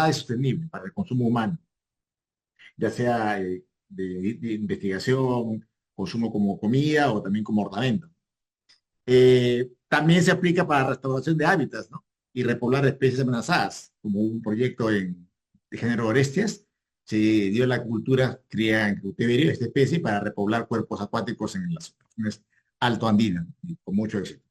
y sostenible para el consumo humano, ya sea de investigación, consumo como comida o también como ornamento. También se aplica para restauración de hábitats, ¿no? Y repoblar especies amenazadas, como un proyecto de género Orestias. Se dio la cultura, cría en cautiverio esta especie para repoblar cuerpos acuáticos en las regiones altoandinas, y con mucho éxito.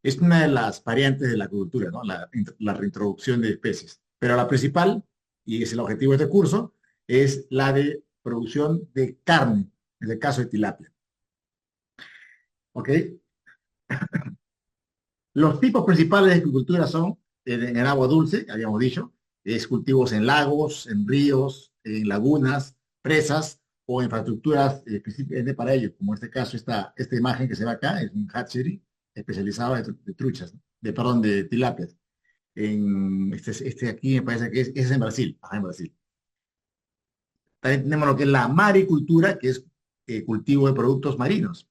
Es una de las variantes de la acuicultura, ¿no? La reintroducción de especies. Pero la principal, y es el objetivo de este curso, es la de producción de carne, en el caso de tilapia. ¿Ok? Los tipos principales de agricultura son en el agua dulce, habíamos dicho, es cultivos en lagos, en ríos, en lagunas, presas o infraestructuras específicamente para ello, como en este caso esta imagen que se ve acá, es un hatchery especializado de truchas, ¿no? Perdón, de tilapias. Este aquí me parece que es en Brasil, ajá, en Brasil. También tenemos lo que es la maricultura, que es cultivo de productos marinos.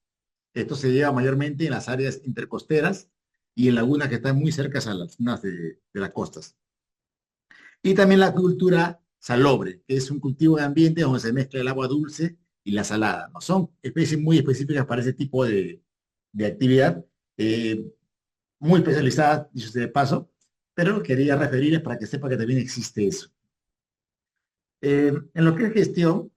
Esto se lleva mayormente en las áreas intercosteras y en lagunas que están muy cerca a las zonas de las costas. Y también la cultura salobre, que es un cultivo de ambiente donde se mezcla el agua dulce y la salada, ¿no? Son especies muy específicas para ese tipo de actividad, eh, muy especializadas, dicho sea de paso, pero quería referirles para que sepa que también existe eso. En lo que es gestión,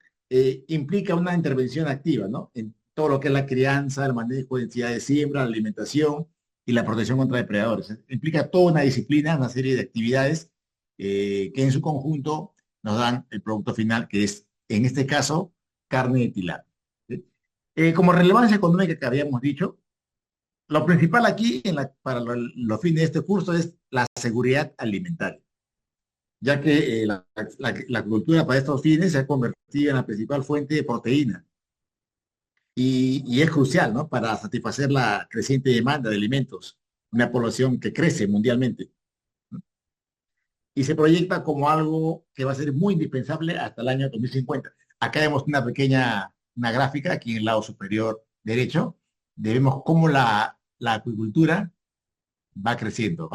implica una intervención activa, ¿no? En todo lo que es la crianza, el manejo de entidades de siembra, la alimentación y la protección contra depredadores. Implica toda una disciplina, una serie de actividades que en su conjunto nos dan el producto final, que es, en este caso, carne de tilapia. ¿Sí? Como relevancia económica que habíamos dicho, lo principal aquí para los fines de este curso es la seguridad alimentaria, ya que la agricultura para estos fines se ha convertido en la principal fuente de proteína y es crucial, ¿no? Para satisfacer la creciente demanda de alimentos, una población que crece mundialmente, ¿no? Y se proyecta como algo que va a ser muy indispensable hasta el año 2050. Acá vemos una gráfica, aquí en el lado superior derecho, de vemos cómo la acuicultura va creciendo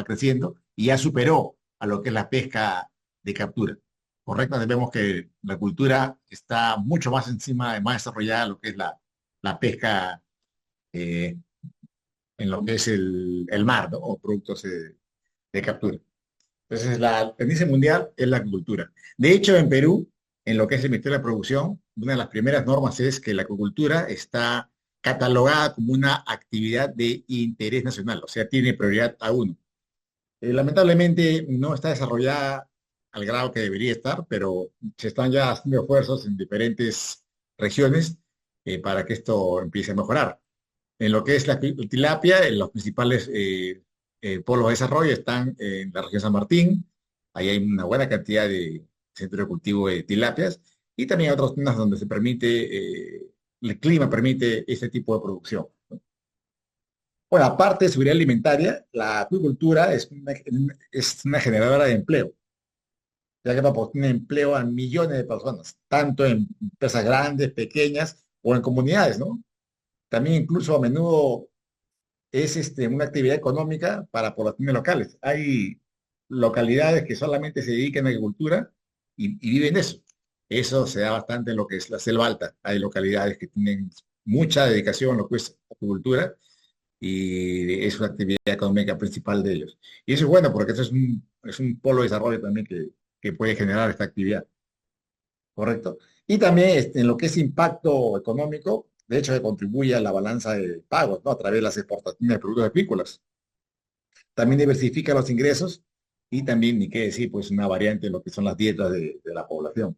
y ya superó a lo que es la pesca de captura. Correcto, vemos que la cultura está mucho más encima, más desarrollada lo que es la pesca eh, en lo que es el mar, ¿no? O productos de captura. Entonces, la tendencia mundial es la acuicultura. De hecho, en Perú, en lo que es el Ministerio de Producción, una de las primeras normas es que la acuicultura está catalogada como una actividad de interés nacional, o sea, tiene prioridad a uno. Lamentablemente no está desarrollada al grado que debería estar, pero se están ya haciendo esfuerzos en diferentes regiones para que esto empiece a mejorar. En lo que es la tilapia, en los principales polos de desarrollo están en la región San Martín, ahí hay una buena cantidad de centros de cultivo de tilapias, y también otras zonas donde se permite, el clima permite este tipo de producción. Bueno, aparte de seguridad alimentaria, la acuicultura es una generadora de empleo, ya que proporciona empleo a millones de personas, tanto en empresas grandes, pequeñas o en comunidades, ¿no? También incluso a menudo es una actividad económica para poblaciones locales. Hay localidades que solamente se dedican a agricultura y viven de eso. Eso se da bastante en lo que es la selva alta. Hay localidades que tienen mucha dedicación a lo que es agricultura y es una actividad económica principal de ellos. Y eso es bueno porque eso es un polo de desarrollo también que puede generar esta actividad, ¿correcto? Y también en lo que es impacto económico, de hecho, que contribuye a la balanza de pagos, ¿no? A través de las exportaciones de productos agrícolas. También diversifica los ingresos y también, ni qué decir, pues una variante en lo que son las dietas de la población.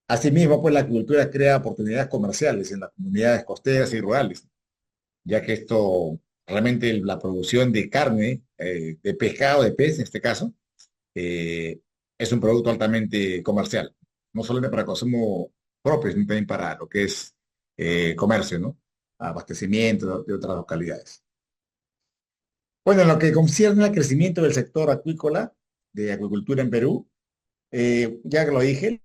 Asimismo, pues la agricultura crea oportunidades comerciales en las comunidades costeras y rurales, ya que esto realmente la producción de carne, de pescado, de pez en este caso, eh, es un producto altamente comercial, no solamente para consumo propio, sino también para lo que es comercio, ¿no? Abastecimiento de otras localidades. Bueno, en lo que concierne al crecimiento del sector acuícola, de acuicultura en Perú, ya que lo dije,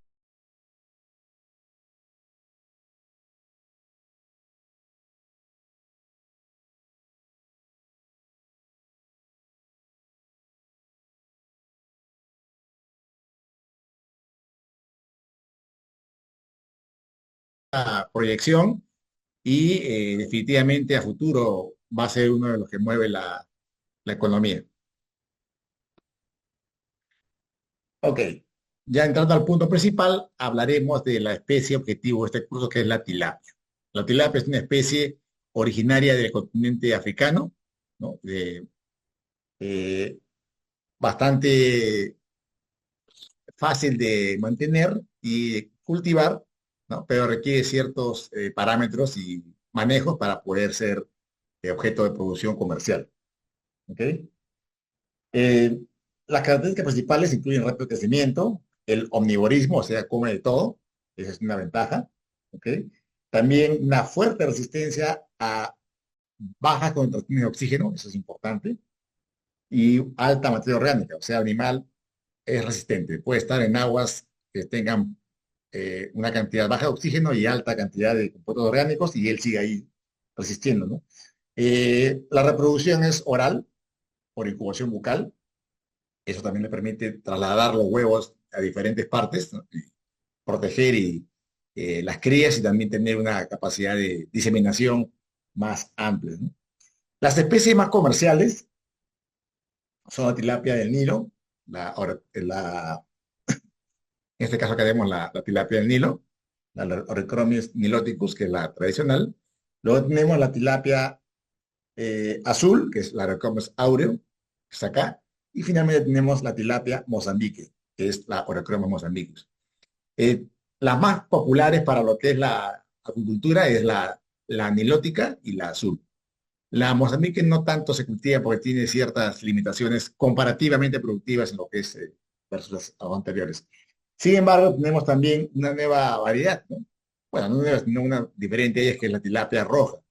proyección y definitivamente a futuro va a ser uno de los que mueve la economía. Ok, ya entrando al punto principal, hablaremos de la especie objetivo de este curso, que es la tilapia. La tilapia es una especie originaria del continente africano, ¿no? Eh, bastante fácil de mantener y cultivar, ¿no? Pero requiere ciertos parámetros y manejos para poder ser objeto de producción comercial. ¿Ok? Eh, las características principales incluyen rápido crecimiento, el omnivorismo, o sea, come de todo, esa es una ventaja. ¿Ok? También una fuerte resistencia a bajas concentraciones de oxígeno, eso es importante, y alta materia orgánica, o sea, el animal es resistente, puede estar en aguas que tengan una cantidad baja de oxígeno y alta cantidad de compuestos orgánicos y él sigue ahí resistiendo, ¿no? La reproducción es oral por incubación bucal, eso también le permite trasladar los huevos a diferentes partes, ¿no? Y proteger las crías y también tener una capacidad de diseminación más amplia, ¿no? Las especies más comerciales son la tilapia del Nilo, en este caso acá vemos la tilapia del Nilo, la Orycromis niloticus, que es la tradicional. Luego tenemos la tilapia azul, que es la Orycromis aureo, que está acá. Y finalmente tenemos la tilapia mozambique, que es la Orycromis mozambicus. Eh, las más populares para lo que es la acuicultura es la nilótica y la azul. La Mozambique no tanto se cultiva porque tiene ciertas limitaciones comparativamente productivas en lo que es versus las anteriores. Sin embargo, tenemos también una nueva variedad, ¿no? Bueno, no nueva, sino una diferente de ellas, que es la tilapia roja,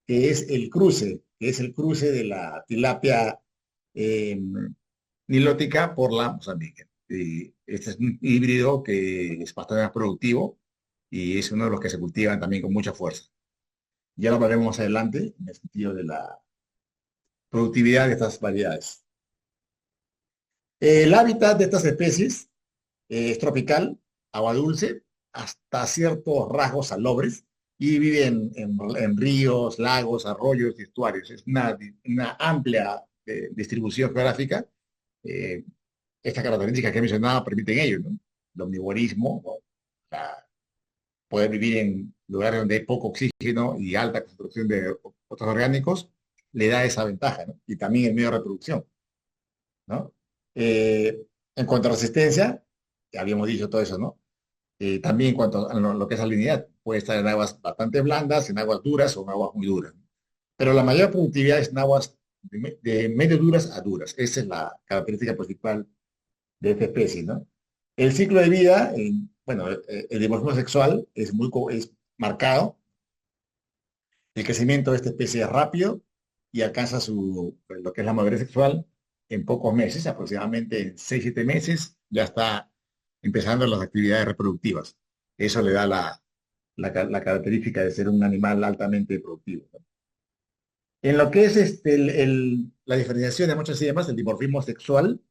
que es el cruce de la tilapia eh, nilótica por la Mozambique. Y este es un híbrido que es bastante más productivo y es uno de los que se cultivan también con mucha fuerza. Ya lo hablaremos más adelante en el sentido de la productividad de estas variedades. El hábitat de estas especies es tropical, agua dulce, hasta ciertos rasgos salobres, y viven en ríos, lagos, arroyos y estuarios. Es una amplia distribución geográfica. Eh, Estas características que he mencionado permiten ello, ¿no? El omnivorismo, ¿no? Poder vivir en lugares donde hay poco oxígeno y alta concentración de otros orgánicos, le da esa ventaja, ¿no? Y también el medio de reproducción, ¿no? En cuanto a resistencia, ya habíamos dicho todo eso, ¿no? También en cuanto a lo que es salinidad, puede estar en aguas bastante blandas, en aguas duras o en aguas muy duras. Pero la mayor productividad es en aguas de medio duras a duras. Esa es la característica principal de esta especie, ¿no? El ciclo de vida, bueno, el dimorfismo sexual es marcado. El crecimiento de esta especie es rápido y alcanza lo que es la madurez sexual en pocos meses, aproximadamente en 6 7 meses, ya está empezando las actividades reproductivas. Eso le da la característica de ser un animal altamente productivo, ¿no? En lo que es la diferenciación de machos y hembras, el dimorfismo sexual,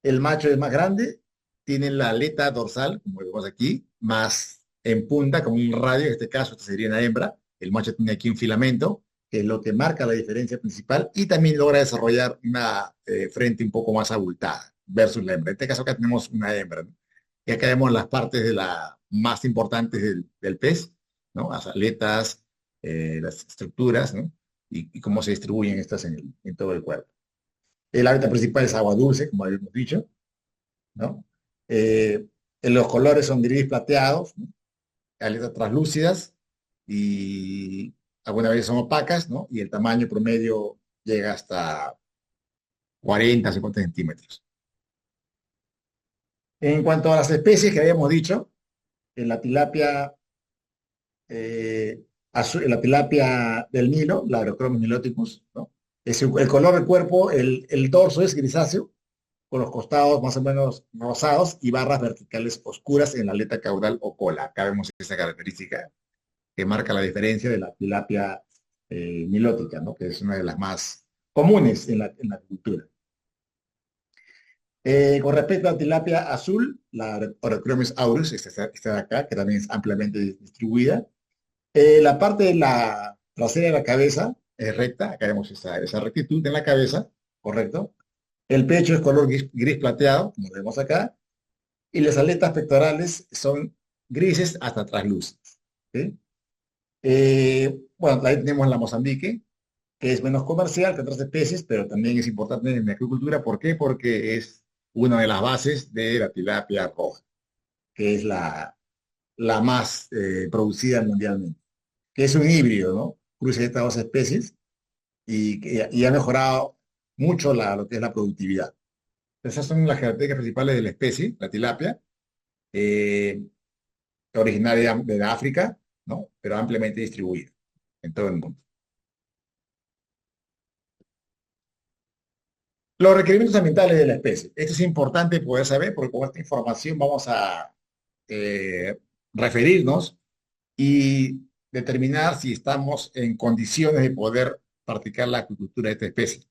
el macho es más grande, tiene la aleta dorsal, como vemos aquí, más en punta, como un radio, en este caso esta sería una hembra. El macho tiene aquí un filamento, que es lo que marca la diferencia principal, y también logra desarrollar una frente un poco más abultada versus la hembra. En este caso acá tenemos una hembra, ¿no? Y acá vemos las partes más importantes del pez, ¿no? Las aletas, las estructuras, ¿no? Y cómo se distribuyen estas en todo el cuerpo. El hábitat principal es agua dulce, como habíamos dicho, ¿no? Los colores son gris plateados, ¿no? Aletas translúcidas y algunas veces son opacas, ¿no? Y el tamaño promedio llega hasta 40 50 centímetros. En cuanto a las especies que habíamos dicho, en la tilapia, en la tilapia del Nilo, la Aerochromis niloticus, ¿no? El color del cuerpo, el dorso es grisáceo, con los costados más o menos rosados y barras verticales oscuras en la aleta caudal o cola. Acá vemos esa característica que marca la diferencia de la tilapia nilótica, ¿no? Que es una de las más comunes en la cultura. Con respecto a la tilapia azul, la Orycromis aureus, esta de acá, que también es ampliamente distribuida, La parte de la trasera de la cabeza es recta, acá vemos esa rectitud en la cabeza, correcto. El pecho es color gris plateado, como vemos acá, y las aletas pectorales son grises hasta translúcidas. ¿Sí? Bueno, ahí tenemos la Mozambique, que es menos comercial que otras especies, pero también es importante en la agricultura. ¿Por qué? Porque es una de las bases de la tilapia roja, que es la más producida mundialmente, que es un híbrido, ¿no? Cruce de estas dos especies y ha mejorado mucho lo que es la productividad. Esas son las características principales de la especie, la tilapia, eh, originaria de África, ¿no? Pero ampliamente distribuida en todo el mundo. Los requerimientos ambientales de la especie. Esto es importante poder saber porque con esta información vamos a eh, referirnos y determinar si estamos en condiciones de poder practicar la acuicultura de esta especie.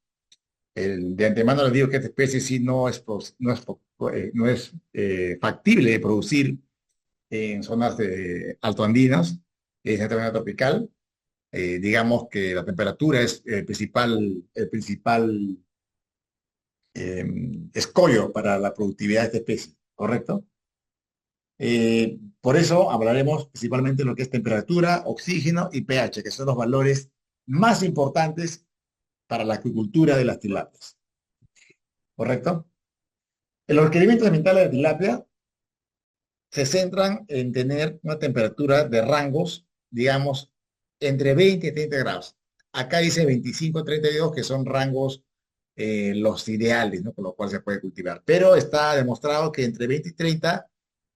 De antemano les digo que esta especie sí no es factible de producir en zonas altoandinas, es en tropical. Digamos que la temperatura es el principal eh, escollo para la productividad de esta especie, ¿correcto? Por eso hablaremos principalmente de lo que es temperatura, oxígeno y pH, que son los valores más importantes para la acuicultura de las tilapias, ¿correcto? En los requerimientos ambientales de tilapia se centran en tener una temperatura de rangos, digamos, entre 20 y 30 grados. Acá dice 25 a 32, que son rangos los ideales, ¿no? Con los cuales se puede cultivar. Pero está demostrado que entre 20 y 30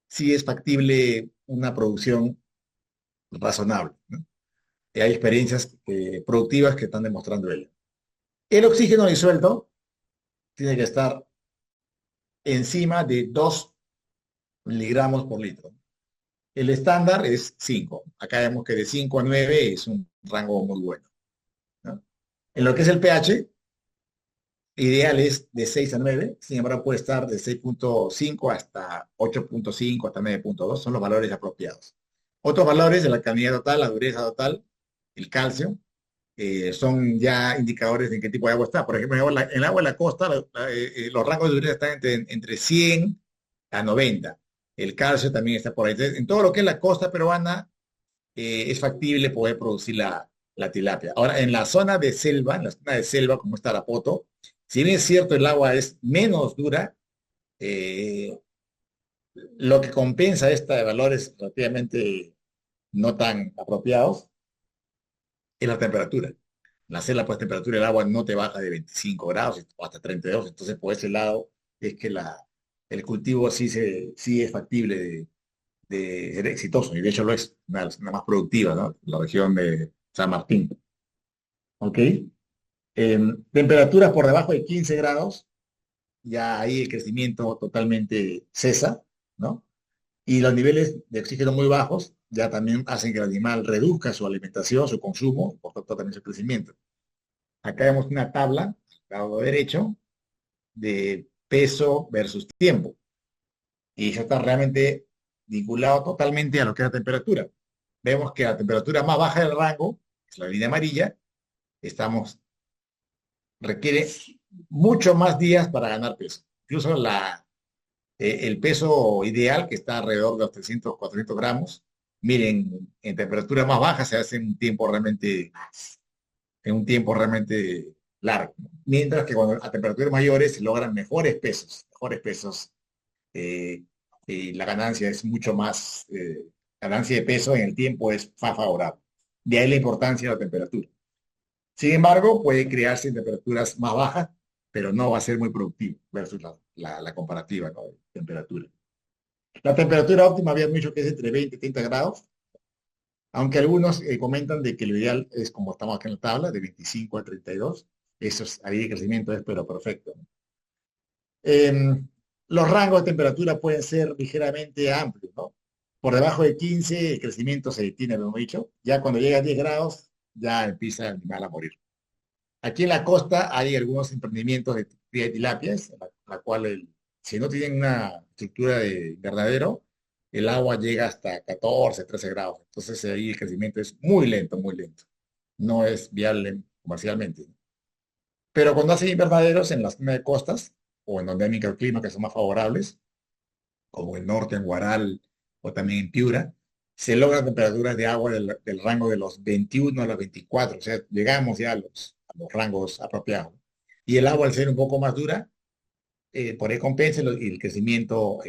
sí es factible una producción razonable, ¿no? Y hay experiencias productivas que están demostrando ello. El oxígeno disuelto tiene que estar encima de 2 miligramos por litro. El estándar es 5. Acá vemos que de 5 a 9 es un rango muy bueno, ¿no? En lo que es el pH, ideal es de 6 a 9. Sin embargo puede estar de 6,5 hasta 8,5 hasta 9,2. Son los valores apropiados. Otros valores de la calinidad total, la dureza total, el calcio, son ya indicadores de en qué tipo de agua está. Por ejemplo, en el agua de la costa, los rangos de dureza están entre 100 a 90. El calcio también está por ahí. Entonces, en todo lo que es la costa peruana, es factible poder producir la tilapia. Ahora, en la zona de selva, en la zona de selva como está Tarapoto, si bien es cierto el agua es menos dura, eh, lo que compensa esta de valores relativamente no tan apropiados es la temperatura. En la selva, pues, temperatura del agua no te baja de 25 grados o hasta 32, entonces por ese lado es que el cultivo sí es factible de ser exitoso, y de hecho lo es, una más productiva, ¿no? La región de San Martín. ¿Ok? Temperaturas por debajo de 15 grados, ya ahí el crecimiento totalmente cesa, ¿no? Y los niveles de oxígeno muy bajos ya también hacen que el animal reduzca su alimentación, su consumo, por tanto también su crecimiento. Acá vemos una tabla, al lado derecho, de peso versus tiempo. Y eso está realmente vinculado totalmente a lo que es la temperatura. Vemos que a la temperatura más baja del rango, que es la línea amarilla, estamos, requiere mucho más días para ganar peso. Incluso el peso ideal, que está alrededor de los 300, 400 gramos, miren, en temperatura más baja se hace en un tiempo realmente largo. Mientras que cuando a temperaturas mayores se logran mejores pesos, eh, y la ganancia es mucho más, ganancia de peso en el tiempo es más favorable. De ahí la importancia de la temperatura. Sin embargo, puede crearse en temperaturas más bajas, pero no va a ser muy productivo versus la comparativa, ¿no? De temperatura. La temperatura óptima había dicho que es entre 20 y 30 grados, aunque algunos comentan de que lo ideal es como estamos aquí en la tabla, de 25 a 32. Eso es, ahí el crecimiento es pero perfecto, ¿no? Los rangos de temperatura pueden ser ligeramente amplios, ¿no? Por debajo de 15 el crecimiento se detiene, lo hemos dicho. Ya cuando llega a 10 grados, ya empieza el animal a morir. Aquí en la costa hay algunos emprendimientos de cría de tilapias, en la cual si no tienen una estructura de invernadero, el agua llega hasta 14, 13 grados. Entonces ahí el crecimiento es muy lento, muy lento. No es viable comercialmente. Pero cuando hacen invernaderos en las zonas de costas o en donde hay microclimas que son más favorables, como el norte en Guaral o también en Piura, se logran temperaturas de agua del rango de los 21 a los 24, o sea, llegamos ya a los rangos apropiados. Y el agua, al ser un poco más dura, por ahí compensa y el crecimiento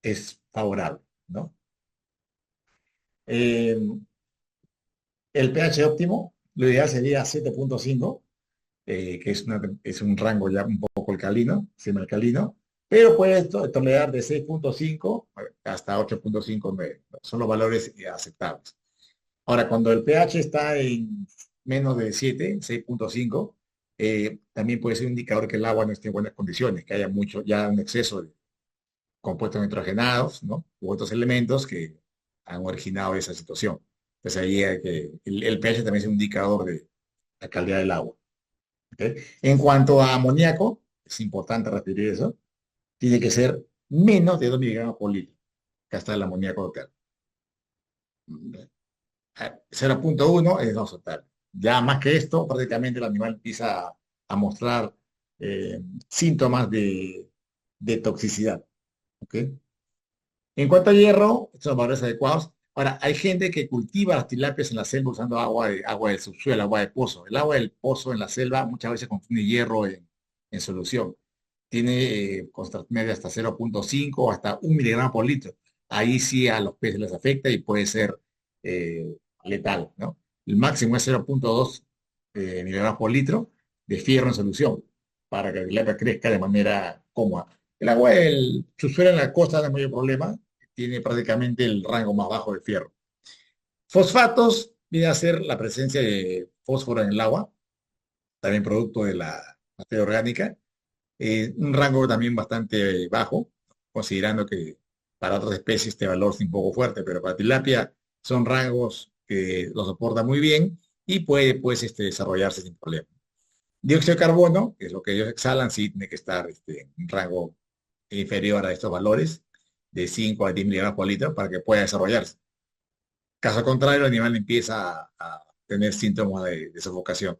es favorable, ¿no? Eh, el pH óptimo, lo ideal sería 7,5, que es un rango ya un poco alcalino, semialcalino, pero puede tolerar de 6,5 hasta 8,59. Son los valores aceptables. Ahora, cuando el pH está en menos de 7, 6,5, también puede ser un indicador que el agua no esté en buenas condiciones, que haya mucho, ya un exceso de compuestos nitrogenados, ¿no? U otros elementos que han originado esa situación. Entonces ahí hay que, el pH también es un indicador de la calidad del agua. ¿Ok? En cuanto a amoníaco, es importante referir eso, tiene que ser menos de 2 miligramos por litro, que está el amoníaco local. 0,1 es no aceptable. Ya más que esto, prácticamente el animal empieza a mostrar eh, síntomas de toxicidad. ¿Ok? En cuanto a hierro, estos son valores adecuados. Ahora, hay gente que cultiva las tilapias en la selva usando agua del subsuelo, agua de pozo. El agua del pozo en la selva muchas veces contiene hierro en solución. Tiene concentradores media hasta 0,5 o hasta 1 miligramo por litro. Ahí sí a los peces les afecta y puede ser letal, ¿no? El máximo es 0,2 miligramos por litro de fierro en solución para que la tilapia crezca de manera cómoda. El agua del subsuelo en la costa no es mayor problema, tiene prácticamente el rango más bajo de fierro. Fosfatos viene a ser la presencia de fósforo en el agua, también producto de la materia orgánica, un rango también bastante bajo, considerando que para otras especies este valor es un poco fuerte, pero para tilapia son rangos que lo soportan muy bien y puede pues desarrollarse sin problema. Dióxido de carbono, que es lo que ellos exhalan, sí tiene que estar en un rango inferior a estos valores, de 5 a 10 miligramos por litro, para que pueda desarrollarse. Caso contrario, el animal empieza a tener síntomas de sofocación.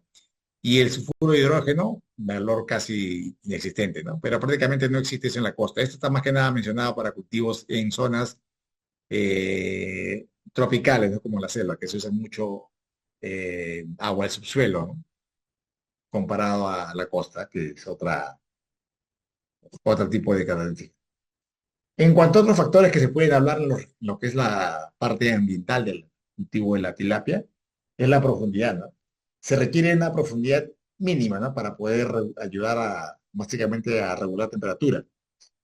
Y el sulfuro de hidrógeno, valor casi inexistente, ¿no? Pero prácticamente no existe eso en la costa. Esto está más que nada mencionado para cultivos en zonas tropicales, ¿no? Como la selva, que se usa mucho agua del subsuelo, ¿no? Comparado a la costa, que es otro tipo de características. En cuanto a otros factores que se pueden hablar en lo que es la parte ambiental del cultivo de la tilapia, es la profundidad, ¿no? Se requiere una profundidad mínima, ¿no? Para poder ayudar básicamente a regular temperatura.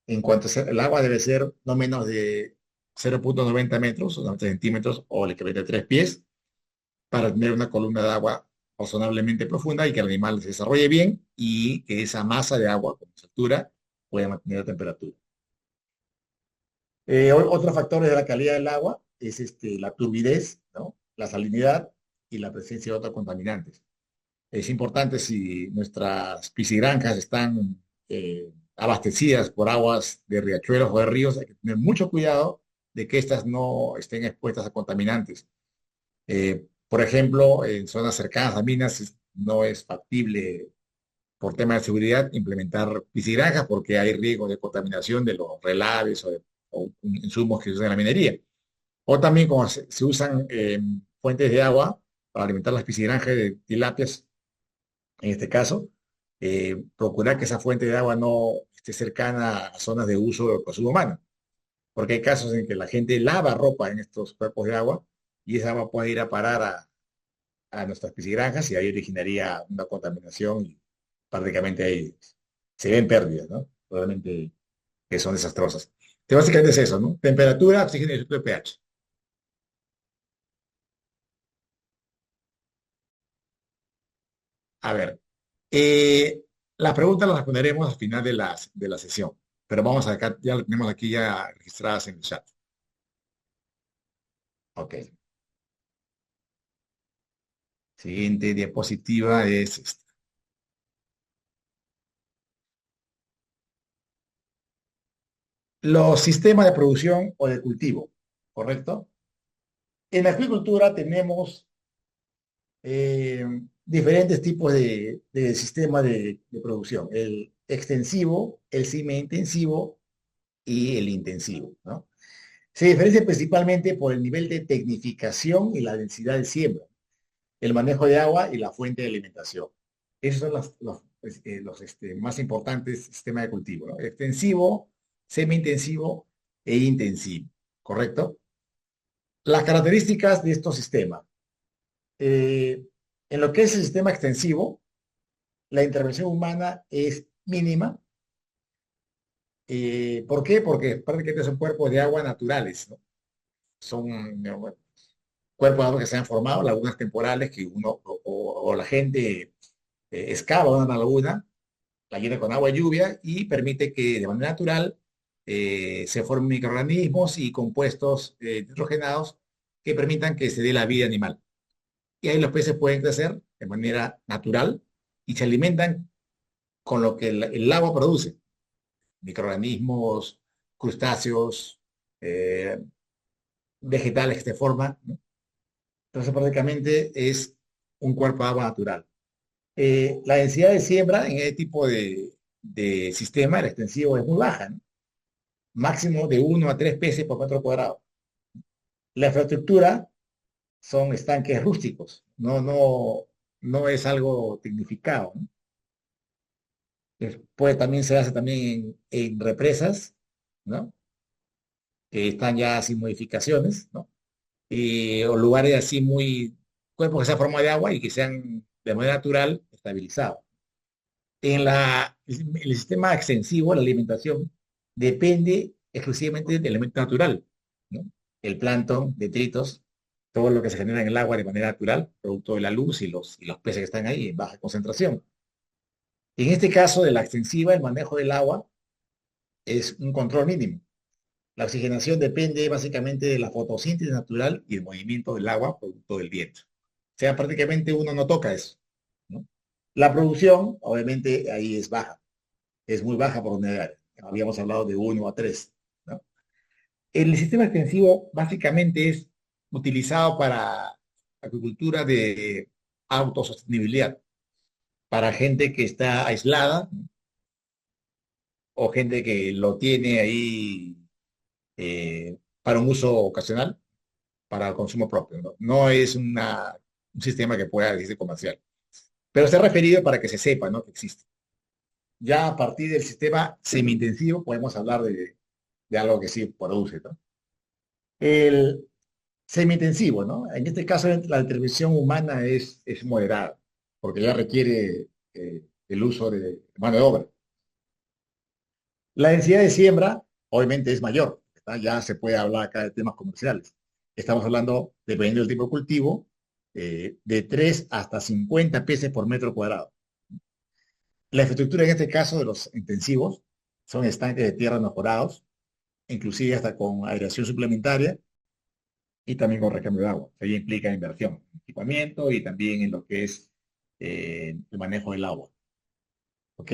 En cuanto a el agua debe ser no menos de 0,90 metros o 90 centímetros o el equivalente a 3 pies para tener una columna de agua razonablemente profunda y que el animal se desarrolle bien y que esa masa de agua con esa altura pueda mantener la temperatura. Otros factores de la calidad del agua es la turbidez, ¿no? La salinidad y la presencia de otros contaminantes. Es importante si nuestras piscigranjas están abastecidas por aguas de riachuelos o de ríos, hay que tener mucho cuidado de que éstas no estén expuestas a contaminantes. Por ejemplo, en zonas cercanas a minas no es factible por tema de seguridad implementar piscigranjas porque hay riesgo de contaminación de los relaves o insumos que se usan en la minería. O también como se usan fuentes de agua para alimentar las piscigranjas de tilapias, en este caso, procurar que esa fuente de agua no esté cercana a zonas de uso o consumo humano, porque hay casos en que la gente lava ropa en estos cuerpos de agua y esa agua puede ir a parar a nuestras piscigranjas y ahí originaría una contaminación y prácticamente ahí se ven pérdidas, ¿no? Realmente que son desastrosas. Entonces, básicamente es eso, ¿no? Temperatura, oxígeno y pH. A ver, eh, las preguntas las responderemos al final de la sesión, pero vamos acá, ya las tenemos aquí ya registradas en el chat. Ok. Siguiente diapositiva es esta. Los sistemas de producción o de cultivo, ¿correcto? En la agricultura tenemos eh, diferentes tipos de sistemas de producción. El extensivo, el semi-intensivo y el intensivo, ¿no? Se diferencia principalmente por el nivel de tecnificación y la densidad de siembra, el manejo de agua y la fuente de alimentación. Esos son más importantes sistemas de cultivo, ¿no? Extensivo, semi-intensivo e intensivo, ¿correcto? Las características de estos sistemas. Eh, en lo que es el sistema extensivo, la intervención humana es mínima. ¿Por qué? Porque prácticamente son cuerpos de agua naturales, ¿no? Son cuerpos de agua que se han formado, lagunas temporales que uno o la gente excava una laguna, la llena con agua y lluvia y permite que de manera natural se formen microorganismos y compuestos nitrogenados que permitan que se dé la vida animal. Y ahí los peces pueden crecer de manera natural y se alimentan con lo que el agua produce, microorganismos, crustáceos, eh, vegetales que se forman, ¿no? Entonces prácticamente es un cuerpo de agua natural. La densidad de siembra en este tipo de sistema, el extensivo, es muy baja, ¿no? Máximo de 1 a 3 peces por metro cuadrado. La infraestructura son estanques rústicos, no es algo tecnificado, ¿no? También se hace también en represas, ¿no? Que están ya sin modificaciones, ¿no? O lugares así muy, cuerpos que sean forma de agua y que sean de manera natural estabilizados. El sistema extensivo, la alimentación, depende exclusivamente del elemento natural, ¿no? El plancton, detritos, todo lo que se genera en el agua de manera natural, producto de la luz y los peces que están ahí en baja concentración. En este caso de la extensiva, el manejo del agua es un control mínimo. La oxigenación depende básicamente de la fotosíntesis natural y el movimiento del agua producto del viento. O sea, prácticamente uno no toca eso, ¿no? La producción, obviamente, ahí es muy baja por unidad. Habíamos hablado de 1 a 3, ¿no? El sistema extensivo básicamente es utilizado para agricultura de autosostenibilidad, para gente que está aislada, ¿no? O gente que lo tiene ahí para un uso ocasional, para consumo propio, ¿no? No es un sistema que pueda decirse comercial, pero está referido para que se sepa, ¿no? Que existe. Ya a partir del sistema semi-intensivo podemos hablar de algo que sí produce, ¿no? El semi-intensivo, ¿no? En este caso la intervención humana es moderada, porque ya requiere el uso de mano de obra. La densidad de siembra, obviamente, es mayor, ¿está? Ya se puede hablar acá de temas comerciales. Estamos hablando, dependiendo del tipo de cultivo, de 3 hasta 50 peces por metro cuadrado. La infraestructura en este caso de los intensivos son estanques de tierra mejorados, inclusive hasta con aireación suplementaria y también con recambio de agua. Ahí implica inversión, en equipamiento y también en lo que es el manejo del agua. ¿Ok?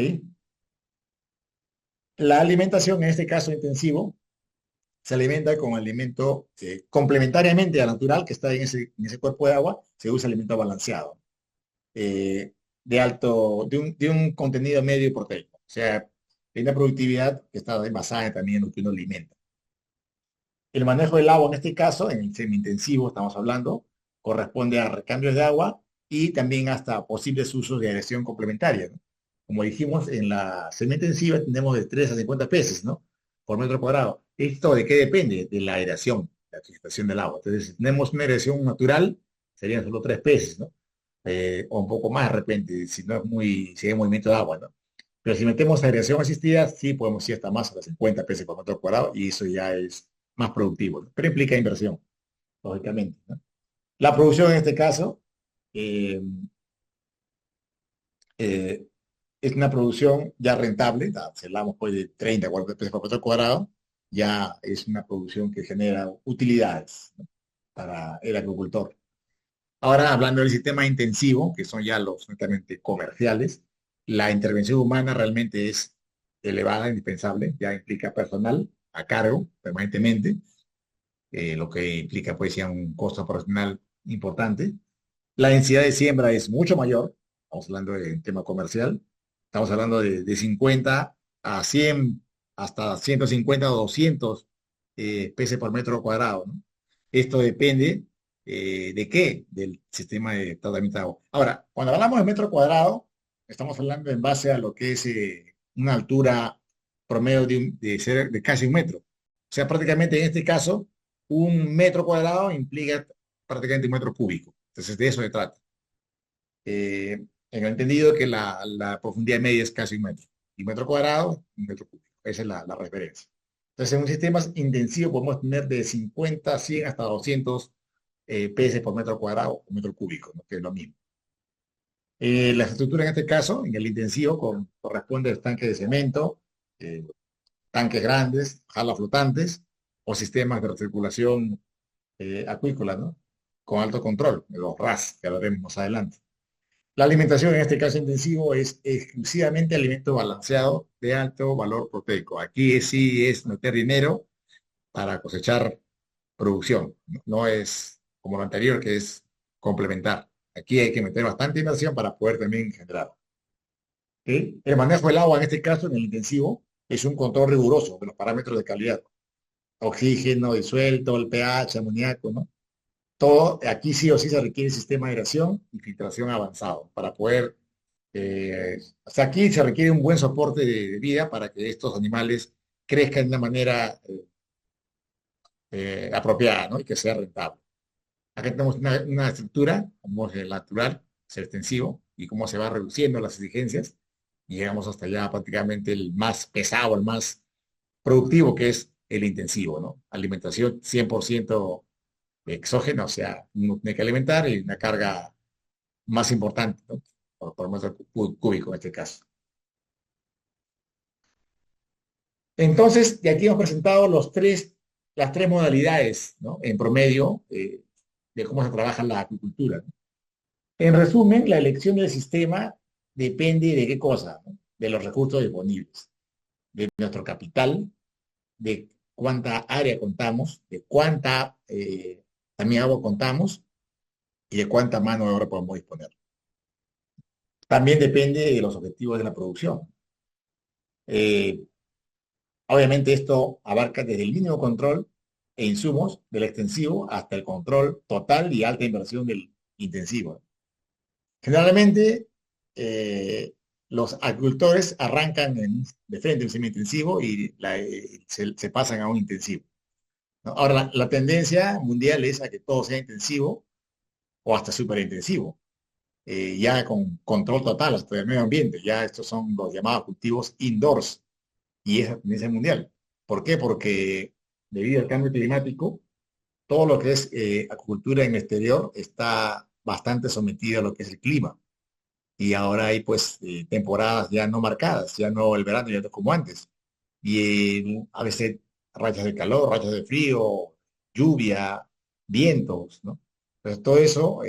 La alimentación, en este caso intensivo, se alimenta con alimento complementariamente al natural que está en ese cuerpo de agua, se usa alimento balanceado, eh, de un contenido medio proteico. O sea, hay una productividad que está basada también en lo que uno alimenta. El manejo del agua, en este caso, en el semi-intensivo estamos hablando, corresponde a recambios de agua y también hasta posibles usos de aireación complementaria, ¿no? Como dijimos, en la semi-intensiva tenemos de 3 a 50 peces, ¿no? Por metro cuadrado. ¿Esto de qué depende? De la aireación, la oxigenación del agua. Entonces, si tenemos una aireación natural, serían solo 3 peces, ¿no? O un poco más de repente, si no es si hay movimiento de agua, ¿no? Pero si metemos aireación asistida, sí podemos ir hasta más, hasta 50 peces por metro cuadrado, y eso ya es más productivo, ¿no? Pero implica inversión, lógicamente, ¿no? La producción en este caso eh, eh, es una producción ya rentable, si hablamos pues de 30, 40 pesos por metro cuadrado, ya es una producción que genera utilidades, ¿no? Para el agricultor. Ahora, hablando del sistema intensivo, que son ya los netamente comerciales, la intervención humana realmente es elevada, indispensable, ya implica personal, a cargo permanentemente, lo que implica pues ya un costo operacional importante. La densidad de siembra es mucho mayor, estamos hablando de tema comercial, estamos hablando de 50 a 100, hasta 150 o 200 peces por metro cuadrado, ¿no? Esto depende de qué, del sistema de tratamiento de agua. Ahora, cuando hablamos de metro cuadrado, estamos hablando en base a lo que es una altura promedio de casi un metro. O sea, prácticamente en este caso, un metro cuadrado implica prácticamente un metro cúbico. Entonces, de eso se trata. En el entendido que la profundidad media es casi un metro. Y metro cuadrado, un metro cúbico. Esa es la referencia. Entonces, en un sistema intensivo podemos tener de 50, 100 hasta 200 PS por metro cuadrado o metro cúbico, ¿no? Que es lo mismo. La estructura en este caso, en el intensivo, corresponde a tanques de cemento, eh, tanques grandes, jalas flotantes o sistemas de recirculación acuícola, ¿no? Con alto control, los RAS, que hablaremos más adelante. La alimentación en este caso intensivo es exclusivamente alimento balanceado de alto valor proteico. Aquí sí es meter dinero para cosechar producción. No es como lo anterior, que es complementar. Aquí hay que meter bastante inversión para poder también generar. ¿Sí? El manejo del agua en este caso, en el intensivo, es un control riguroso de los parámetros de calidad. Oxígeno disuelto, el pH, amoníaco, ¿no? Todo, aquí sí o sí se requiere sistema de aeración y filtración avanzado para poder, hasta aquí se requiere un buen soporte de vida para que estos animales crezcan de una manera apropiada, ¿no? Y que sea rentable. Acá tenemos una estructura, como es el natural, es el extensivo, y cómo se va reduciendo las exigencias, y llegamos hasta allá prácticamente el más pesado, el más productivo, que es el intensivo, ¿no? Alimentación 100% exógena, o sea, uno tiene que alimentar y una carga más importante, ¿no? Por metro cúbico en este caso. Entonces, de aquí hemos presentado las tres modalidades, ¿no? En promedio, de cómo se trabaja la acuicultura, ¿no? En resumen, la elección del sistema depende de qué cosa, ¿no? De los recursos disponibles, de nuestro capital, de cuánta área contamos, de cuánta también agua contamos y de cuánta mano de obra podemos disponer. También depende de los objetivos de la producción. Eh, Obviamente esto abarca desde el mínimo control e insumos del extensivo hasta el control total y alta inversión del intensivo. Generalmente, los agricultores arrancan de frente un semi-intensivo y se pasan a un intensivo, ¿no? Ahora, la tendencia mundial es a que todo sea intensivo o hasta superintensivo, ya con control total hasta el medio ambiente. Ya estos son los llamados cultivos indoors y es la tendencia mundial. ¿Por qué? Porque debido al cambio climático, todo lo que es acuicultura en el exterior está bastante sometido a lo que es el clima. Y ahora hay pues temporadas ya no marcadas, ya no el verano, ya no es como antes. Y a veces rachas de calor, rachas de frío, lluvia, vientos, ¿no? Entonces todo eso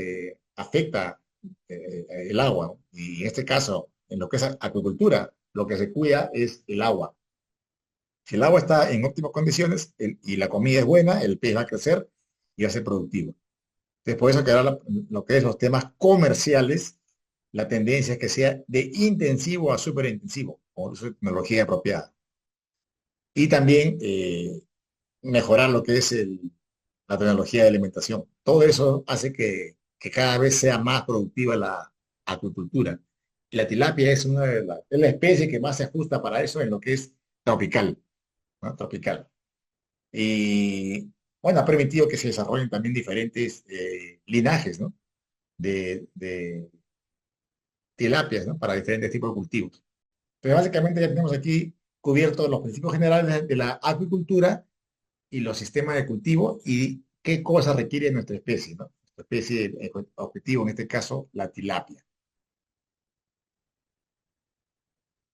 afecta el agua, ¿no? Y en este caso, en lo que es acuicultura, lo que se cuida es el agua. Si el agua está en óptimas condiciones y la comida es buena, el pez va a crecer y va a ser productivo. Entonces, por eso que ahora lo que es los temas comerciales, la tendencia es que sea de intensivo a superintensivo, con su tecnología apropiada. Y también mejorar lo que es la tecnología de alimentación. Todo eso hace que cada vez sea más productiva la acuicultura. Y la tilapia es es la especie que más se ajusta para eso en lo que es tropical, ¿no? Tropical. Y bueno, ha permitido que se desarrollen también diferentes linajes, ¿no? De tilapias, ¿no? Para diferentes tipos de cultivos. Pero básicamente ya tenemos aquí cubiertos los principios generales de la acuicultura y los sistemas de cultivo y qué cosas requiere nuestra especie, ¿no? Nuestra especie objetivo, en este caso, la tilapia.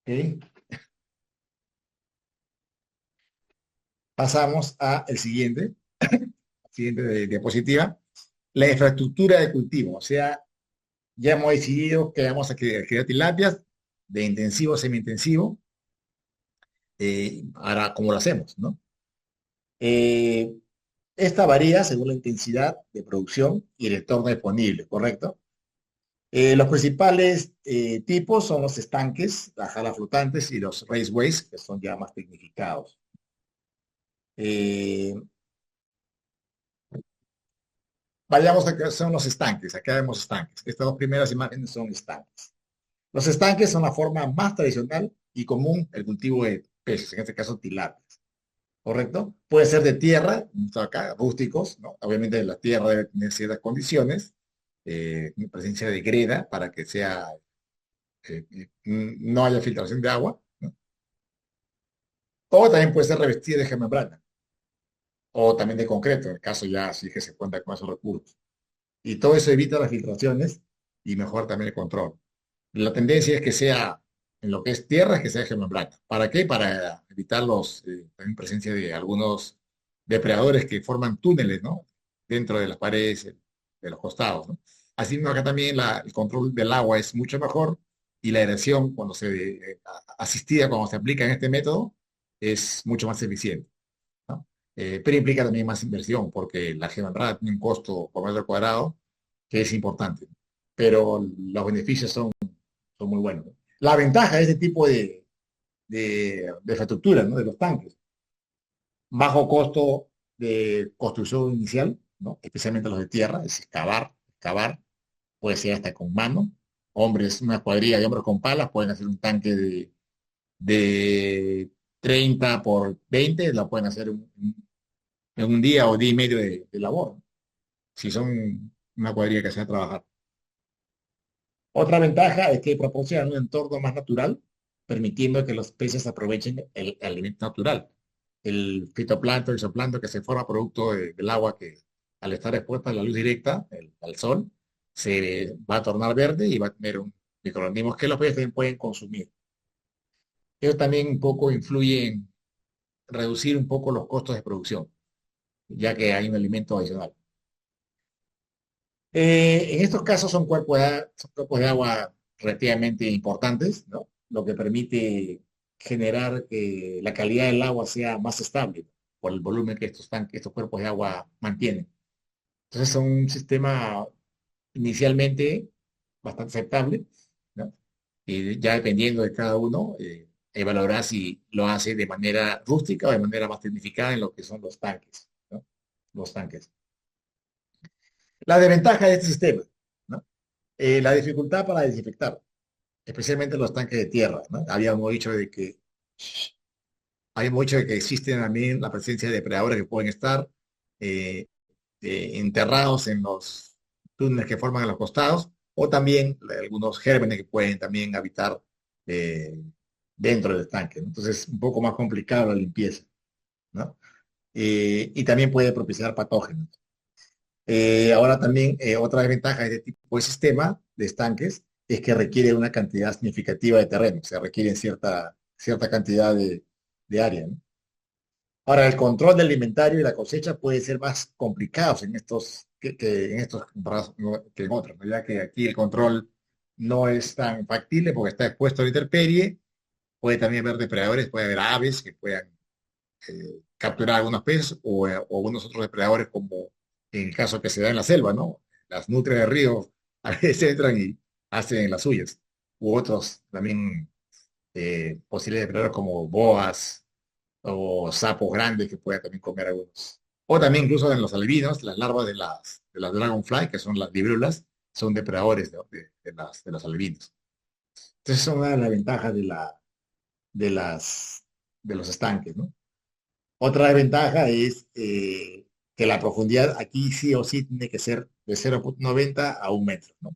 ¿Ok? Pasamos a el siguiente diapositiva, la infraestructura de cultivo. O sea, ya hemos decidido que vamos a crear tilapias de intensivo a semi-intensivo. Ahora, ¿cómo lo hacemos, no? Eh, Esta varía según la intensidad de producción y el entorno disponible, ¿correcto? Los principales tipos son los estanques, las jalas flotantes y los raceways, que son ya más tecnificados. Eh, Vayamos a que son los estanques. Acá vemos estanques. Estas dos primeras imágenes son estanques. Los estanques son la forma más tradicional y común del cultivo de peces, en este caso tilapias, ¿correcto? Puede ser de tierra, acá, rústicos, ¿no? Obviamente la tierra debe tener ciertas condiciones, presencia de greda para que sea, no haya filtración de agua, ¿no? O también puede ser revestida de geomembrana, o también de concreto, en el caso ya sí que se cuenta con esos recursos. Y todo eso evita las filtraciones y mejora también el control. La tendencia es que sea, en lo que es tierra, es que sea geomembrana. ¿Para qué? Para evitar también presencia de algunos depredadores que forman túneles, ¿no? Dentro de las paredes, de los costados, ¿no? Así mismo acá también el control del agua es mucho mejor y la aireación asistida, cuando se aplica en este método, es mucho más eficiente, ¿no? Pero implica también más inversión porque la geomembrana tiene un costo por metro cuadrado que es importante, pero los beneficios son muy buenos, ¿no? La ventaja de este tipo de infraestructura, ¿no? De los tanques, bajo costo de construcción inicial, ¿no? Especialmente los de tierra, es excavar, puede ser hasta con mano. Hombres, una cuadrilla de hombres con palas pueden hacer un tanque de 30 por 20, la pueden hacer en un día o día y medio de labor, ¿no? Si son una cuadrilla que se va a trabajar. Otra ventaja es que proporciona un entorno más natural, permitiendo que los peces aprovechen el alimento natural. El fitoplancton, el zooplancton que se forma producto del agua que al estar expuesta a la luz directa, al sol, se va a tornar verde y va a tener un microorganismos que los peces también pueden consumir. Eso también un poco influye en reducir un poco los costos de producción, ya que hay un alimento adicional. En estos casos son cuerpos de agua relativamente importantes, ¿no? Lo que permite generar que la calidad del agua sea más estable por el volumen que estos cuerpos de agua mantienen. Entonces son un sistema inicialmente bastante aceptable, ¿no? Y ya dependiendo de cada uno, evaluará si lo hace de manera rústica o de manera más tecnificada en lo que son los tanques, ¿no? Los tanques. La desventaja de este sistema, ¿no? La dificultad para desinfectar, especialmente los tanques de tierra, ¿no? Habíamos dicho de que existen también la presencia de depredadores que pueden estar eh, enterrados en los túneles que forman a los costados, o también algunos gérmenes que pueden también habitar eh, dentro del tanque, ¿no? Entonces, un poco más complicado la limpieza, ¿no? Y también puede propiciar patógenos. Ahora también, otra desventaja de este tipo de sistema de estanques es que requiere una cantidad significativa de terreno, o sea, requieren cierta cantidad de área, ¿no? Ahora, el control del inventario y la cosecha puede ser más complicados que en estos comparados, que en otros, ¿no? Ya que aquí el control no es tan factible porque está expuesto a la intemperie, puede también haber depredadores, puede haber aves que puedan capturar algunos peces o algunos otros depredadores como en el caso que se da en la selva, ¿no? Las nutrias de río a veces entran y hacen las suyas, u otros también posibles depredadores como boas o sapos grandes que puedan también comer algunos. O también incluso en los albinos, las larvas de las dragonfly, que son las libélulas, son depredadores de los albinos. Entonces son una de las ventajas de, las, de los estanques, ¿no? Otra desventaja es que la profundidad aquí sí o sí tiene que ser de 0,90 a 1 metro, ¿no?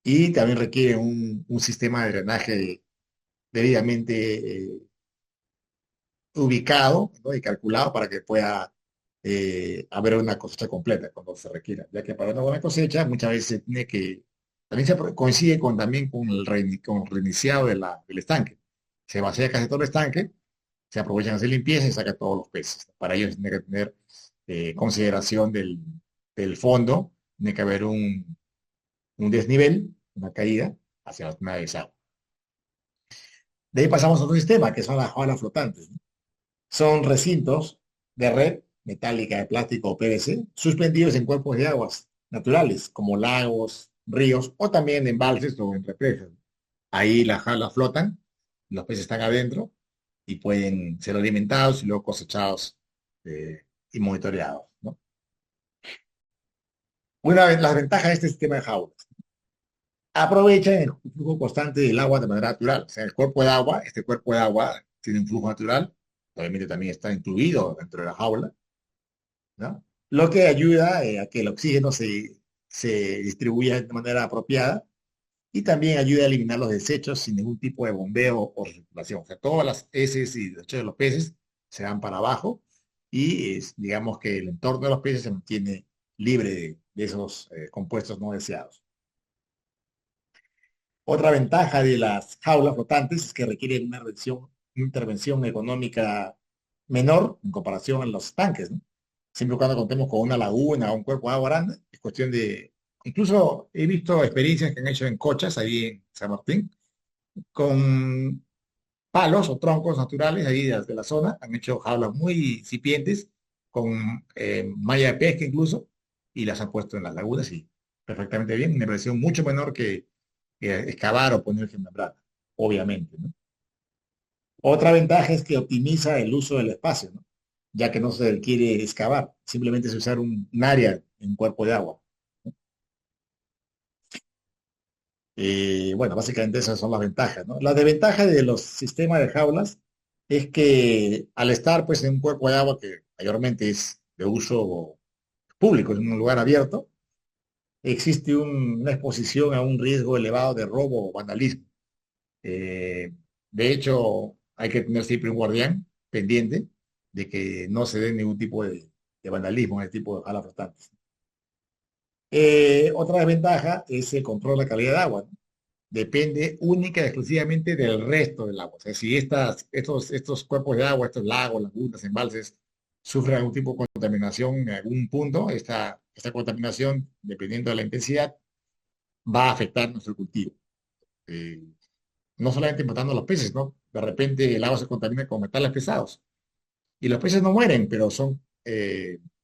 Y también requiere un sistema de drenaje debidamente ubicado, ¿no? Y calculado para que pueda haber una cosecha completa cuando se requiera, ya que para una buena cosecha muchas veces se tiene que, también coincide también con con el reiniciado del estanque. Se vacía casi todo el estanque, se aprovechan de hacer limpieza y saca todos los peces. Para ello tiene que tener consideración del fondo, tiene que haber un desnivel, una caída hacia la zona de desagüe. De ahí pasamos a otro sistema, que son las jaulas flotantes, ¿no? Son recintos de red metálica de plástico o PVC suspendidos en cuerpos de aguas naturales, como lagos, ríos o también en embalses o en represas. Ahí las jaulas flotan, los peces están adentro y pueden ser alimentados y luego cosechados y monitoreados, ¿no? Una vez, las ventajas de este sistema de jaulas. Aprovechan el flujo constante del agua de manera natural. O sea, el cuerpo de agua, este cuerpo de agua tiene un flujo natural, obviamente también está incluido dentro de la jaula, ¿no? Lo que ayuda a que el oxígeno se distribuya de manera apropiada y también ayuda a eliminar los desechos sin ningún tipo de bombeo o recirculación. O sea, todas las heces y desechos de los peces se van para abajo y digamos que el entorno de los peces se mantiene libre de esos compuestos no deseados. Otra ventaja de las jaulas flotantes es que requieren una intervención económica menor en comparación a los tanques, ¿no? Siempre y cuando contemos con una laguna o un cuerpo de agua grande, es cuestión de... Incluso he visto experiencias que han hecho en Cochas, ahí en San Martín, con palos o troncos naturales ahí de la zona, han hecho jaulas muy incipientes, con malla de pesca incluso, y las han puesto en las lagunas y perfectamente bien, una inversión mucho menor que excavar o poner membrana, obviamente, ¿no? Otra ventaja es que optimiza el uso del espacio, ¿no? Ya que no se requiere excavar, simplemente es usar un área en un cuerpo de agua. Bueno, básicamente esas son las ventajas, ¿no? La desventaja de los sistemas de jaulas es que al estar pues en un cuerpo de agua que mayormente es de uso público, en un lugar abierto, existe una exposición a un riesgo elevado de robo o vandalismo. Eh, de hecho, hay que tener siempre un guardián pendiente de que no se dé ningún tipo de vandalismo en este tipo de jalas flotantes. Otra desventaja es el control de la calidad de agua, ¿no? Depende única y exclusivamente del resto del agua. O sea, si estos cuerpos de agua, estos lagos, lagunas, embalses, sufren algún tipo de contaminación en algún punto, esta contaminación, dependiendo de la intensidad, va a afectar nuestro cultivo. Eh, no solamente matando a los peces, ¿no? De repente el agua se contamina con metales pesados y los peces no mueren, pero son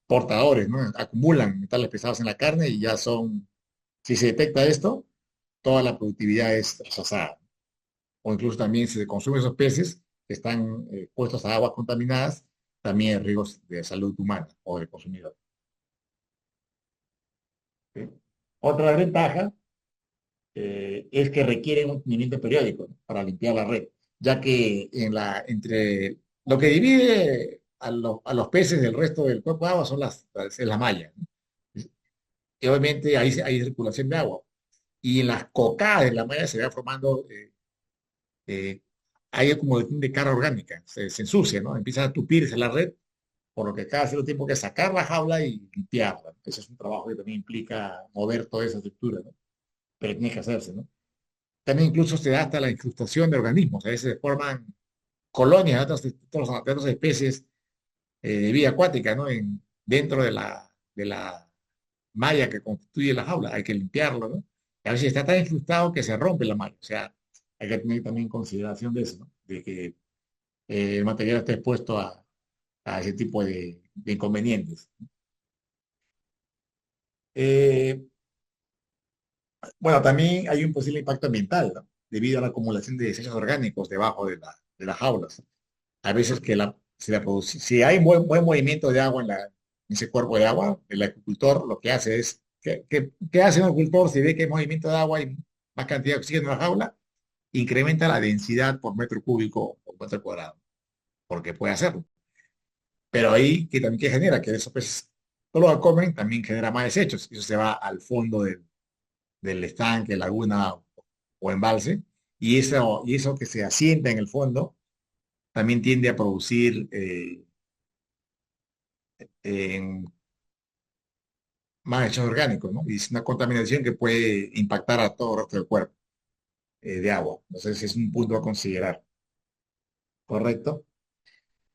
portadores, ¿no? Acumulan metales pesados en la carne y ya son, si se detecta esto, toda la productividad es rechazada. O incluso también si se consumen esos peces que están puestos a aguas contaminadas, también hay riesgos de salud humana o del consumidor. ¿Sí? Otra ventaja es que requieren un mantenimiento periódico, ¿no? Para limpiar la red, ya que entre lo que divide a los peces del resto del cuerpo de agua es la malla, ¿no? Y obviamente ahí hay circulación de agua. Y en las cocadas de la malla se va formando, eh, hay como de carga orgánica, se ensucia, ¿no? Empieza a tupirse la red, por lo que cada cierto tiempo hay que sacar la jaula y limpiarla. Ese es un trabajo que también implica mover toda esa estructura, ¿no? Pero tiene que hacerse, ¿no? También incluso se da hasta la incrustación de organismos. A veces se forman colonias de otras especies de vida acuática, ¿no? Dentro de la malla que constituye la jaula. Hay que limpiarlo, ¿no? Y a veces está tan incrustado que se rompe la malla. O sea, hay que tener también consideración de eso, ¿no? De que el material esté expuesto a ese tipo de inconvenientes. Eh, bueno, también hay un posible impacto ambiental, ¿no? Debido a la acumulación de desechos orgánicos debajo de las jaulas. A veces si hay buen movimiento de agua en ese cuerpo de agua, el agricultor lo que hace es, ¿qué hace un agricultor si ve que hay movimiento de agua y más cantidad de oxígeno en la jaula? Incrementa la densidad por metro cúbico o metro cuadrado, porque puede hacerlo. Pero ahí que también que genera que esos peces no lo comen, también genera más desechos. Y eso se va al fondo del estanque, laguna o embalse. Y eso que se asienta en el fondo también tiende a producir en más desechos orgánicos, ¿no? Y es una contaminación que puede impactar a todo el resto del cuerpo de agua. Entonces es un punto a considerar, ¿correcto?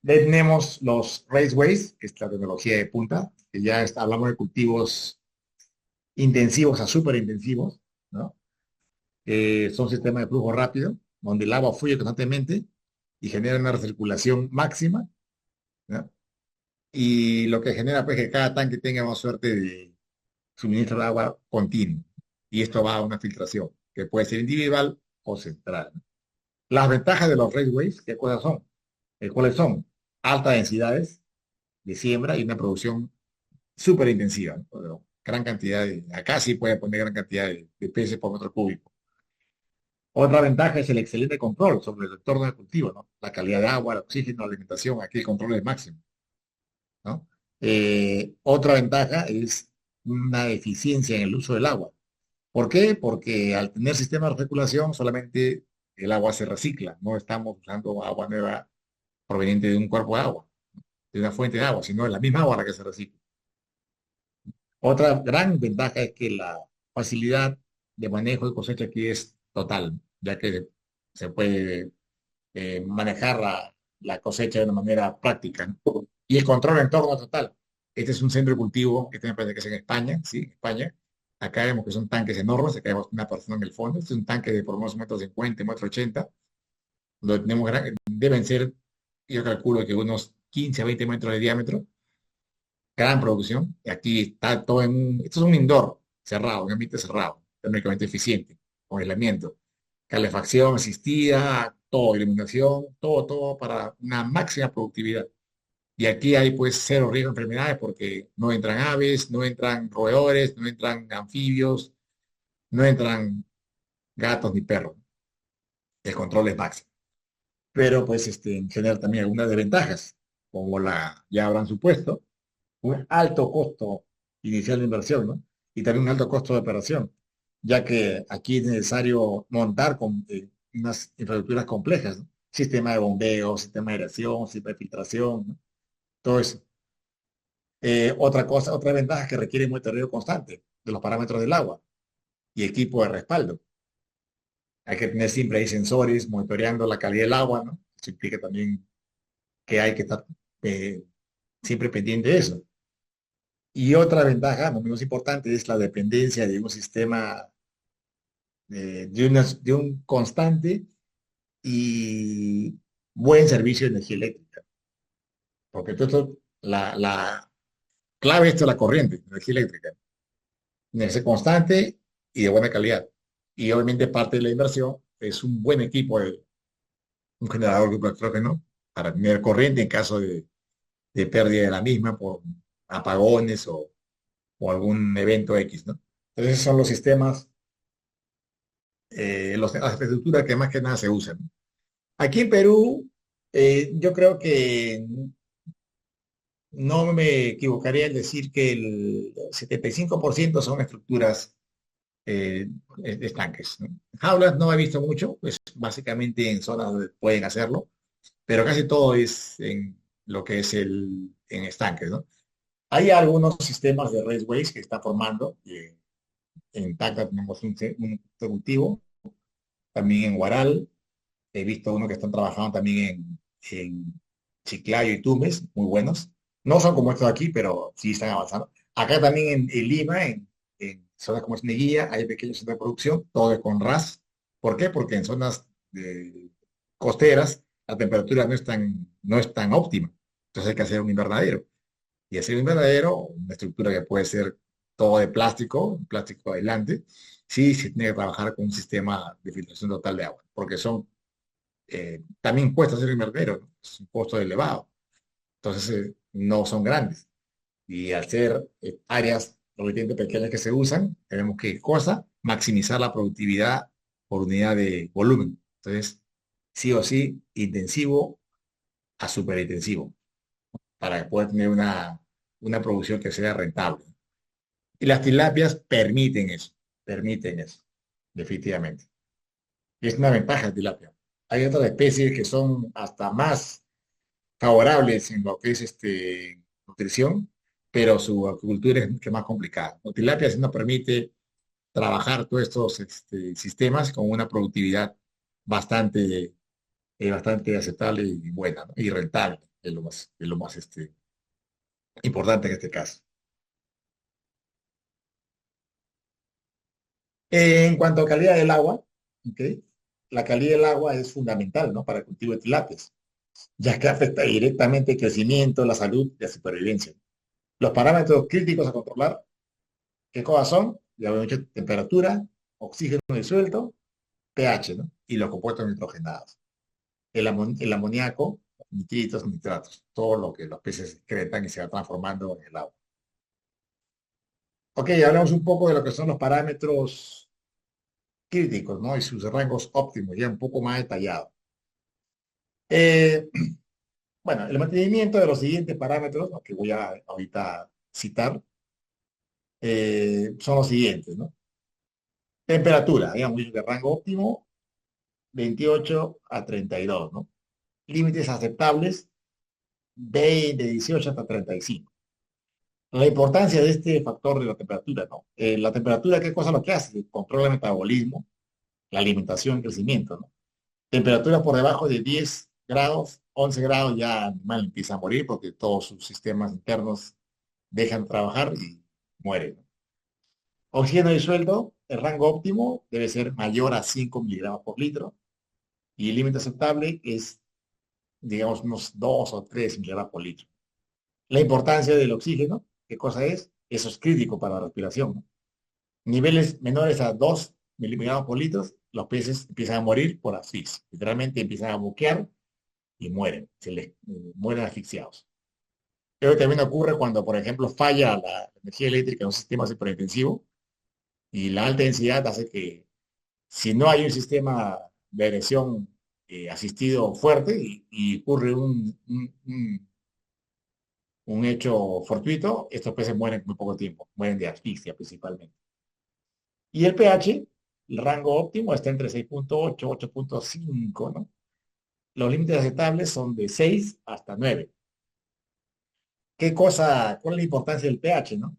Tenemos los raceways, que es la tecnología de punta, que hablamos de cultivos intensivos a súper intensivos, ¿no? Son sistemas de flujo rápido, donde el agua fluye constantemente y genera una recirculación máxima, ¿no? y lo que genera pues que cada tanque tenga más suerte de suministro de agua continuo. Y esto va a una filtración, que puede ser individual o central. Las ventajas de los raceways, ¿qué cosas son? ¿Cuáles son? Altas densidades de siembra y una producción súper intensiva, ¿no? Pero gran cantidad acá sí puede poner gran cantidad de peces por metro cúbico. Otra ventaja es el excelente control sobre el entorno de cultivo, ¿no? La calidad de agua, el oxígeno, la alimentación, aquí el control es máximo, ¿no? Otra ventaja es una eficiencia en el uso del agua. ¿Por qué? Porque al tener sistemas de recirculación solamente el agua se recicla, no estamos usando agua nueva proveniente de un cuerpo de agua, de una fuente de agua, sino es la misma agua la que se recicla. Otra gran ventaja es que la facilidad de manejo y cosecha aquí es total, ya que se puede manejar la cosecha de una manera práctica, ¿no? Y el control en entorno total. Este es un centro de cultivo, este me parece que es en España, sí, en España. Acá vemos que son tanques enormes, acá vemos una persona en el fondo. Este es un tanque de por unos metros 50, metros 80, donde tenemos deben ser, yo calculo que unos 15 a 20 metros de diámetro, gran producción. Y aquí está todo esto es un indoor cerrado, un ambiente cerrado, térmicamente eficiente, con aislamiento, calefacción asistida, todo, iluminación, todo para una máxima productividad. Y aquí hay pues cero riesgo de enfermedades porque no entran aves, no entran roedores, no entran anfibios, no entran gatos ni perros. El control es máximo. Pero pues genera también algunas desventajas, como ya habrán supuesto, un alto costo inicial de inversión, ¿no? Y también un alto costo de operación, ya que aquí es necesario montar con unas infraestructuras complejas, ¿no? Sistema de bombeo, sistema de aireación, sistema de filtración, ¿no? Todo eso. Otra cosa, otra ventaja es que requiere monitoreo constante de los parámetros del agua y equipo de respaldo. Hay que tener siempre ahí sensores monitoreando la calidad del agua, ¿no? Eso implica también que hay que estar eh, siempre pendiente de eso. Y otra ventaja, no menos importante, es la dependencia de un sistema, de un constante y buen servicio de energía eléctrica. Porque todo esto, la clave esto es la corriente, energía eléctrica. Tiene ser constante y de buena calidad. Y obviamente parte de la inversión es un buen equipo, un generador de electrógeno para tener corriente en caso de pérdida de la misma por apagones o algún evento X, ¿no? Entonces esos son los sistemas, las infraestructuras que más que nada se usan. Aquí en Perú, yo creo que no me equivocaría al decir que el 75% son estructuras estanques, ¿no? Jaulas no he visto mucho, pues básicamente en zonas donde pueden hacerlo, pero casi todo es en lo que es en estanques, ¿no? Hay algunos sistemas de raceways que está formando. En Tacna tenemos un cultivo, también en Huaral. He visto uno que están trabajando también en Chiclayo y Tumbes, muy buenos. No son como estos aquí, pero sí están avanzando. Acá también en Lima, en zonas como es Neguía, hay pequeños centros de producción, todo es con RAS. ¿Por qué? Porque en zonas costeras la temperatura no es tan óptima. Entonces hay que hacer un invernadero. Y hacer un invernadero, una estructura que puede ser todo de plástico, un plástico aislante, sí se tiene que trabajar con un sistema de filtración total de agua, porque también cuesta hacer invernadero, ¿no? Es un costo elevado. Entonces, no son grandes. Y al ser áreas relativamente pequeñas que se usan, tenemos que, cosa, maximizar la productividad por unidad de volumen. Entonces, sí o sí, intensivo a superintensivo, para poder tener una producción que sea rentable. Y las tilapias permiten eso, definitivamente. Y es una ventaja de tilapia. Hay otras especies que son hasta más favorables en lo que es nutrición, pero su acuicultura es mucho más complicada. La tilapia sí nos permite trabajar todos estos sistemas con una productividad bastante aceptable y buena, ¿no? Y rentable, es lo más importante en este caso. En cuanto a calidad del agua, ¿ok? La calidad del agua es fundamental, ¿no? Para el cultivo de tilapias. ya que afecta directamente el crecimiento, la salud y la supervivencia. Los parámetros críticos a controlar, ¿qué cosas son? Ya habíamos dicho, temperatura, oxígeno disuelto, pH, ¿no? Y los compuestos nitrogenados. El amoníaco, nitritos, nitratos, todo lo que los peces excretan y se va transformando en el agua. Ok, hablamos un poco de lo que son los parámetros críticos, ¿no? Y sus rangos óptimos, ya un poco más detallado. Eh, bueno, el mantenimiento de los siguientes parámetros, ¿no? Que voy a ahorita citar, son los siguientes, ¿no? Temperatura, digamos, de rango óptimo, 28 a 32, ¿no? Límites aceptables, 20, 18 hasta 35. La importancia de este factor de la temperatura, ¿no? La temperatura, ¿qué cosa lo que hace? Controla el metabolismo, la alimentación, el crecimiento, ¿no? Temperatura por debajo de 10 grados, 11 grados, ya el animal empieza a morir porque todos sus sistemas internos dejan de trabajar y mueren, ¿no? Oxígeno disuelto, el rango óptimo debe ser mayor a 5 miligramos por litro y el límite aceptable es, digamos, unos 2 o 3 miligramos por litro. La importancia del oxígeno, ¿qué cosa es? Eso es crítico para la respiración, ¿no? Niveles menores a 2 miligramos por litro, los peces empiezan a morir por asfixia. Literalmente empiezan a boquear y mueren, se les mueren asfixiados. Pero también ocurre cuando, por ejemplo, falla la energía eléctrica en un sistema superintensivo y la alta densidad hace que si no hay un sistema de erección asistido fuerte y ocurre un hecho fortuito, estos peces mueren en muy poco tiempo, mueren de asfixia principalmente. Y el pH, el rango óptimo está entre 6.8 y 8.5, ¿no? Los límites aceptables son de 6 hasta 9. ¿Qué cosa, cuál es la importancia del pH, no?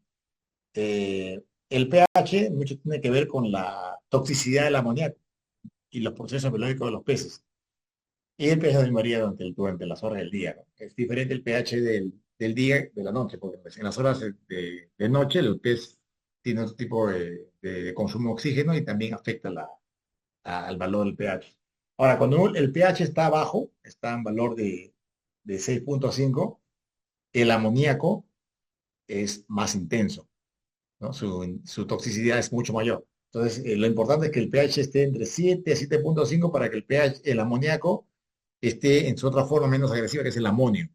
El pH mucho tiene que ver con la toxicidad del amoníaco y los procesos biológicos de los peces. Y el pH varía durante las horas del día, ¿no? Es diferente el pH del día de la noche, porque pues, en las horas de noche el pez tiene otro tipo de consumo de oxígeno y también afecta al valor del pH. Ahora, cuando el pH está bajo, está en valor de 6.5, el amoníaco es más intenso, ¿no? Su toxicidad es mucho mayor. Entonces, lo importante es que el pH esté entre 7 a 7.5 para que el pH, el amoníaco, esté en su otra forma menos agresiva, que es el amonio.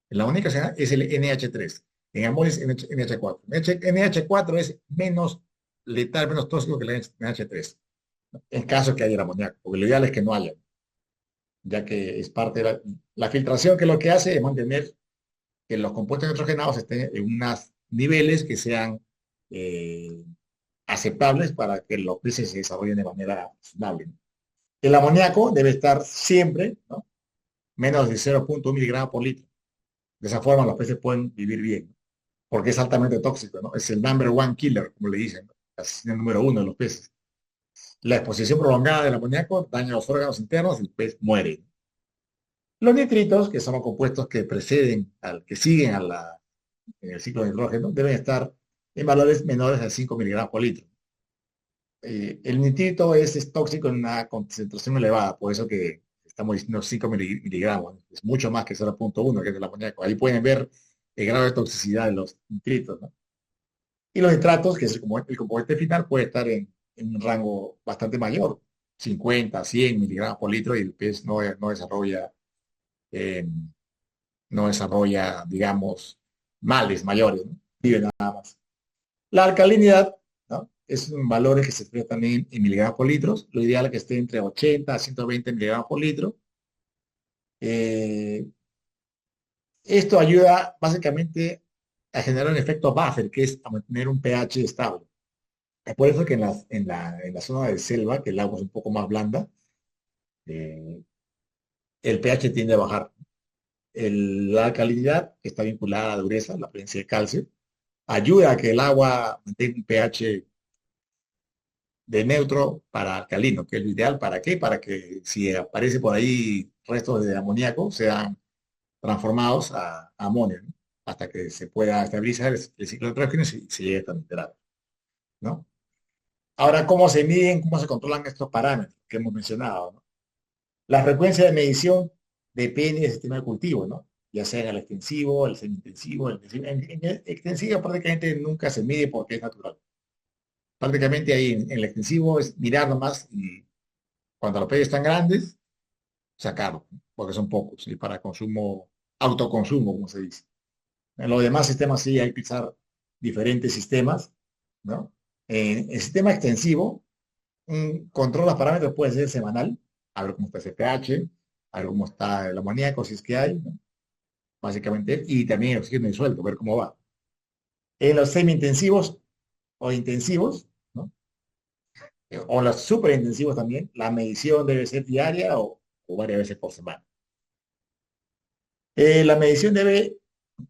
El amoníaco es el NH3. En amonio es NH4. NH4 es menos letal, menos tóxico que el NH3, en caso que haya amoníaco, porque lo ideal es que no haya, ya que es parte de la filtración, que lo que hace es mantener que los compuestos nitrogenados estén en unos niveles que sean eh, aceptables para que los peces se desarrollen de manera razonable, ¿no? El amoníaco debe estar siempre, ¿no? Menos de 0.1 miligramos por litro. De esa forma los peces pueden vivir bien, ¿no? Porque es altamente tóxico, ¿no? Es el number one killer, como le dicen, ¿no? Asesino número uno de los peces. La exposición prolongada del amoníaco daña los órganos internos y el pez muere. Los nitritos, que son los compuestos que preceden, que siguen en el ciclo de nitrógeno, deben estar en valores menores a 5 miligramos por litro. El nitrito es tóxico en una concentración elevada, por eso que estamos diciendo 5 miligramos, es mucho más que 0.1, que es el amoníaco. Ahí pueden ver el grado de toxicidad de los nitritos, ¿no? Y los nitratos, que es el componente final, puede estar en un rango bastante mayor, 50, 100 miligramos por litro, y el pez eh, no desarrolla, digamos, males mayores, ¿no? Vive nada más. La alcalinidad, ¿no? Es un valor que se expresa también en miligramos por litro. Lo ideal es que esté entre 80 a 120 miligramos por litro. Eh, Esto ayuda básicamente a generar un efecto buffer, que es a mantener un pH estable. Es por eso que en la zona de selva, que el agua es un poco más blanda, eh, el pH tiende a bajar. La alcalinidad, que está vinculada a la dureza, la presencia de calcio, ayuda a que el agua mantenga un pH de neutro para alcalino, que es lo ideal. ¿Para qué? Para que si aparece por ahí restos de amoníaco, sean transformados a amonio, ¿no? Hasta que se pueda estabilizar el ciclo de nitrógeno y se llegue a esta temperatura, ¿no? Ahora, ¿cómo se miden, cómo se controlan estos parámetros que hemos mencionado, ¿no? La frecuencia de medición depende del sistema de cultivo, ¿no? Ya sea en el extensivo, el semi-intensivo, el intensivo. En el extensivo prácticamente nunca se mide porque es natural. Prácticamente ahí en el extensivo es mirar nomás y cuando los peces están grandes, sacarlos, ¿no? Porque son pocos y para consumo, autoconsumo, como se dice. En los demás sistemas sí hay que usar diferentes sistemas, ¿no? En el sistema extensivo, un control de los parámetros puede ser semanal, a ver cómo está ese pH, a ver cómo está el amoníaco, si es que hay, ¿no? Básicamente, y también el oxígeno disuelto, ver cómo va. En los semi-intensivos o intensivos, ¿no? O los superintensivos también, la medición debe ser diaria o varias veces por semana. La medición debe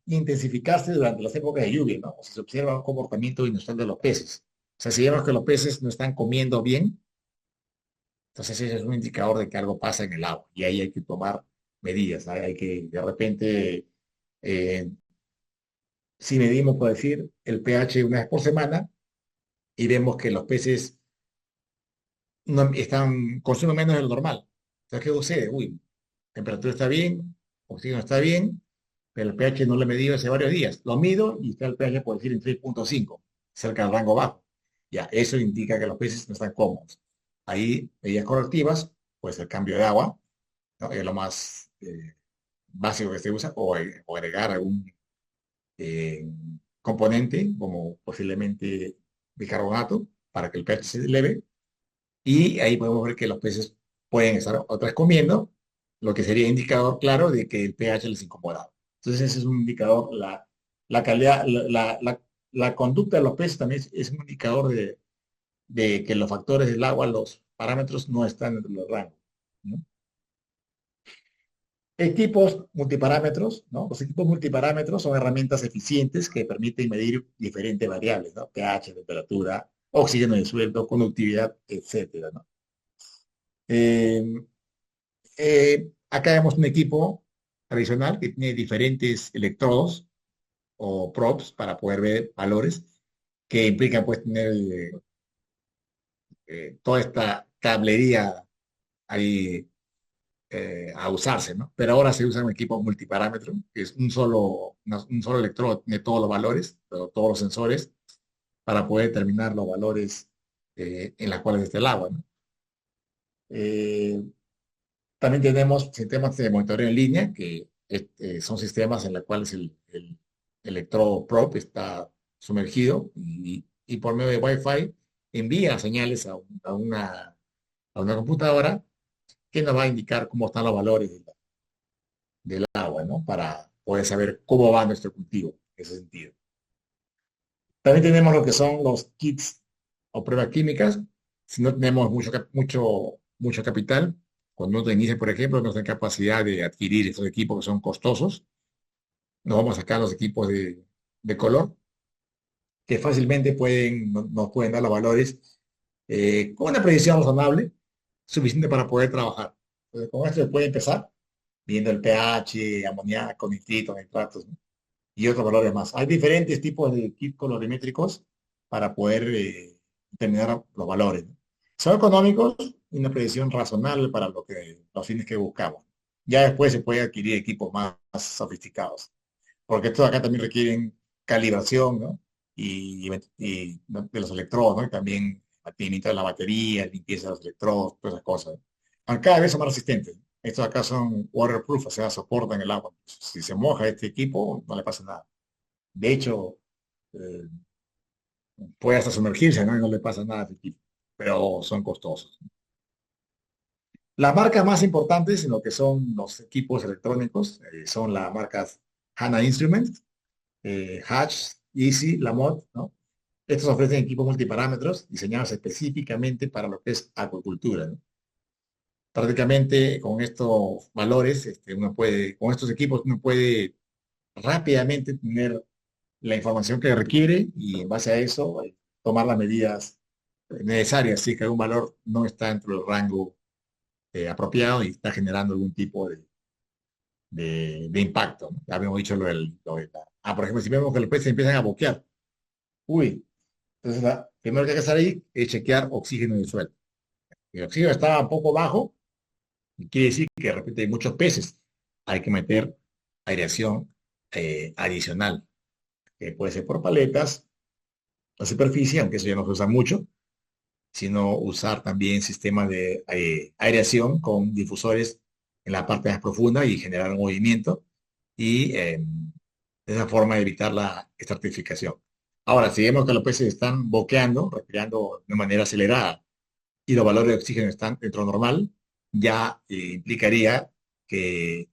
intensificarse durante las épocas de lluvia, ¿no? O sea, se observa un comportamiento inusual de los peces. O sea, si vemos que los peces no están comiendo bien, entonces ese es un indicador de que algo pasa en el agua y ahí hay que tomar medidas, ¿no? Hay que, de repente, eh, si medimos, por decir, el pH una vez por semana y vemos que los peces no están, consumen menos de lo normal. Entonces, ¿qué sucede? Uy, temperatura está bien, oxígeno está bien, pero el pH no lo he medido hace varios días. Lo mido y está el pH, por decir, en 3,5, cerca del rango bajo. Ya, eso indica que los peces no están cómodos. Ahí, medidas correctivas, pues el cambio de agua, ¿no? Es lo más básico que se usa, o agregar algún eh, componente, como posiblemente bicarbonato, para que el pH se eleve. Y ahí podemos ver que los peces pueden estar otras comiendo, lo que sería indicador claro de que el pH les incomoda. Entonces ese es un indicador, la calidad, la conducta de los peces también es un indicador de que los factores del agua, los parámetros no están dentro del rango, ¿no? Equipos multiparámetros, ¿no? Los equipos multiparámetros son herramientas eficientes que permiten medir diferentes variables, ¿no? pH, temperatura, oxígeno disuelto, conductividad, etcétera, ¿no? Eh, Acá vemos un equipo tradicional que tiene diferentes electrodos o props para poder ver valores que implican pues tener toda esta tablería ahí a usarse, ¿no? Pero ahora se usa un equipo multiparámetro, que es un solo electrodo, tiene todos los valores, todos los sensores, para poder determinar los valores en las cuales está el agua, ¿no? Eh, También tenemos sistemas de monitoreo en línea, que son sistemas en los cuales el electrodo probe está sumergido y por medio de Wi-Fi envía señales a una computadora que nos va a indicar cómo están los valores del agua, ¿no? Para poder saber cómo va nuestro cultivo en ese sentido. También tenemos lo que son los kits o pruebas químicas. Si no tenemos mucho capital, cuando uno inicia, por ejemplo, no tiene capacidad de adquirir estos equipos que son costosos, nos vamos a sacar los equipos de color, que fácilmente nos pueden dar los valores con una predicción razonable, suficiente para poder trabajar. Entonces, con esto se puede empezar viendo el pH, amoníaco, nitritos, nitratos, ¿no? Y otros valores más. Hay diferentes tipos de kits colorimétricos para poder determinar los valores, ¿no? Son económicos y una predicción razonable para los fines que buscamos. Ya después se puede adquirir equipos más sofisticados, porque estos acá también requieren calibración, ¿no? ¿no? De los electrodos, ¿no? Y también mantenimiento de la batería, limpieza de los electrodos, todas esas cosas. Aunque cada vez son más resistentes. Estos acá son waterproof, o sea, soportan el agua. Si se moja este equipo, no le pasa nada. De hecho, eh, puede hasta sumergirse, ¿no? Y no le pasa nada a este equipo, pero son costosos. Las marcas más importantes en lo que son los equipos electrónicos son las marcas HANA Instruments, Hatch, Easy, Lamont, ¿no? Estos ofrecen equipos multiparámetros diseñados específicamente para lo que es acuicultura, ¿no? Prácticamente con estos valores, con estos equipos uno puede rápidamente tener la información que requiere y en base a eso tomar las medidas necesarias si es que algún valor no está dentro del rango apropiado y está generando algún tipo de impacto, ¿no? Ya habíamos dicho por ejemplo, si vemos que los peces empiezan a boquear, uy, entonces primero que hay que hacer ahí es chequear oxígeno en el suelo. El oxígeno está un poco bajo, y quiere decir que de repente hay muchos peces. hay que meter aireación adicional, que puede ser por paletas o superficie, aunque eso ya no se usa mucho, sino usar también sistemas de aireación con difusores en la parte más profunda y generar un movimiento y de esa forma evitar la estratificación. Ahora, si vemos que los peces están boqueando, respirando de manera acelerada y los valores de oxígeno están dentro normal, ya implicaría que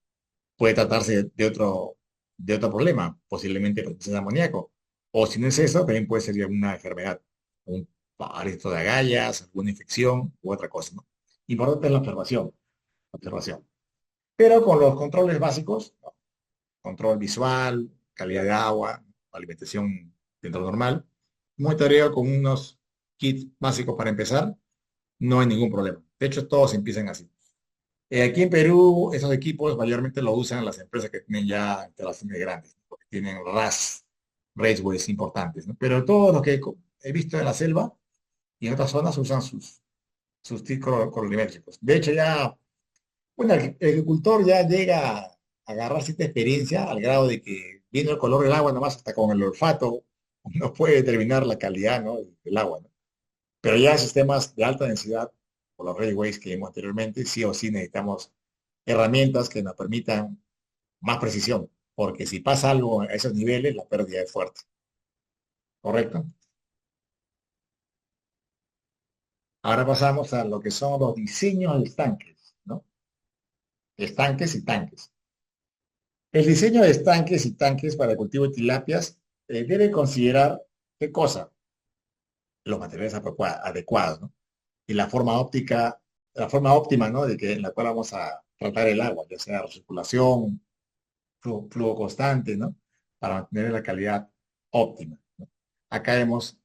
puede tratarse de otro problema, posiblemente presencia de amoníaco. O si no es eso, también puede ser alguna enfermedad, un parásito de agallas, alguna infección u otra cosa, ¿no? Importante es la observación, observación. Pero con los controles básicos, ¿no? Control visual, calidad de agua, alimentación dentro normal, monitoreo con unos kits básicos para empezar, no hay ningún problema. De hecho, todos empiezan así. Aquí en Perú, esos equipos mayormente lo usan las empresas que tienen ya instalaciones grandes, ¿no? Porque tienen raceways importantes, ¿no? Pero todos los que he visto en la selva y en otras zonas usan sus tics colorimétricos. De hecho, ya, bueno, el agricultor ya llega a agarrar cierta experiencia al grado de que, viendo el color del agua, nomás hasta con el olfato, no puede determinar la calidad, ¿no? Del agua, ¿no? Pero ya en sistemas de alta densidad, por los railways que vimos anteriormente, sí o sí necesitamos herramientas que nos permitan más precisión, porque si pasa algo a esos niveles, la pérdida es fuerte, ¿correcto? Ahora pasamos a lo que son los diseños de estanques, ¿no? Estanques y tanques. El diseño de estanques y tanques para el cultivo de tilapias debe considerar, ¿qué cosa? Los materiales adecuados, ¿no? Y la forma óptima, ¿no? De que, en la cual vamos a tratar el agua, ya sea recirculación, flujo constante, ¿no? Para mantener la calidad óptima, ¿no? Acá vemos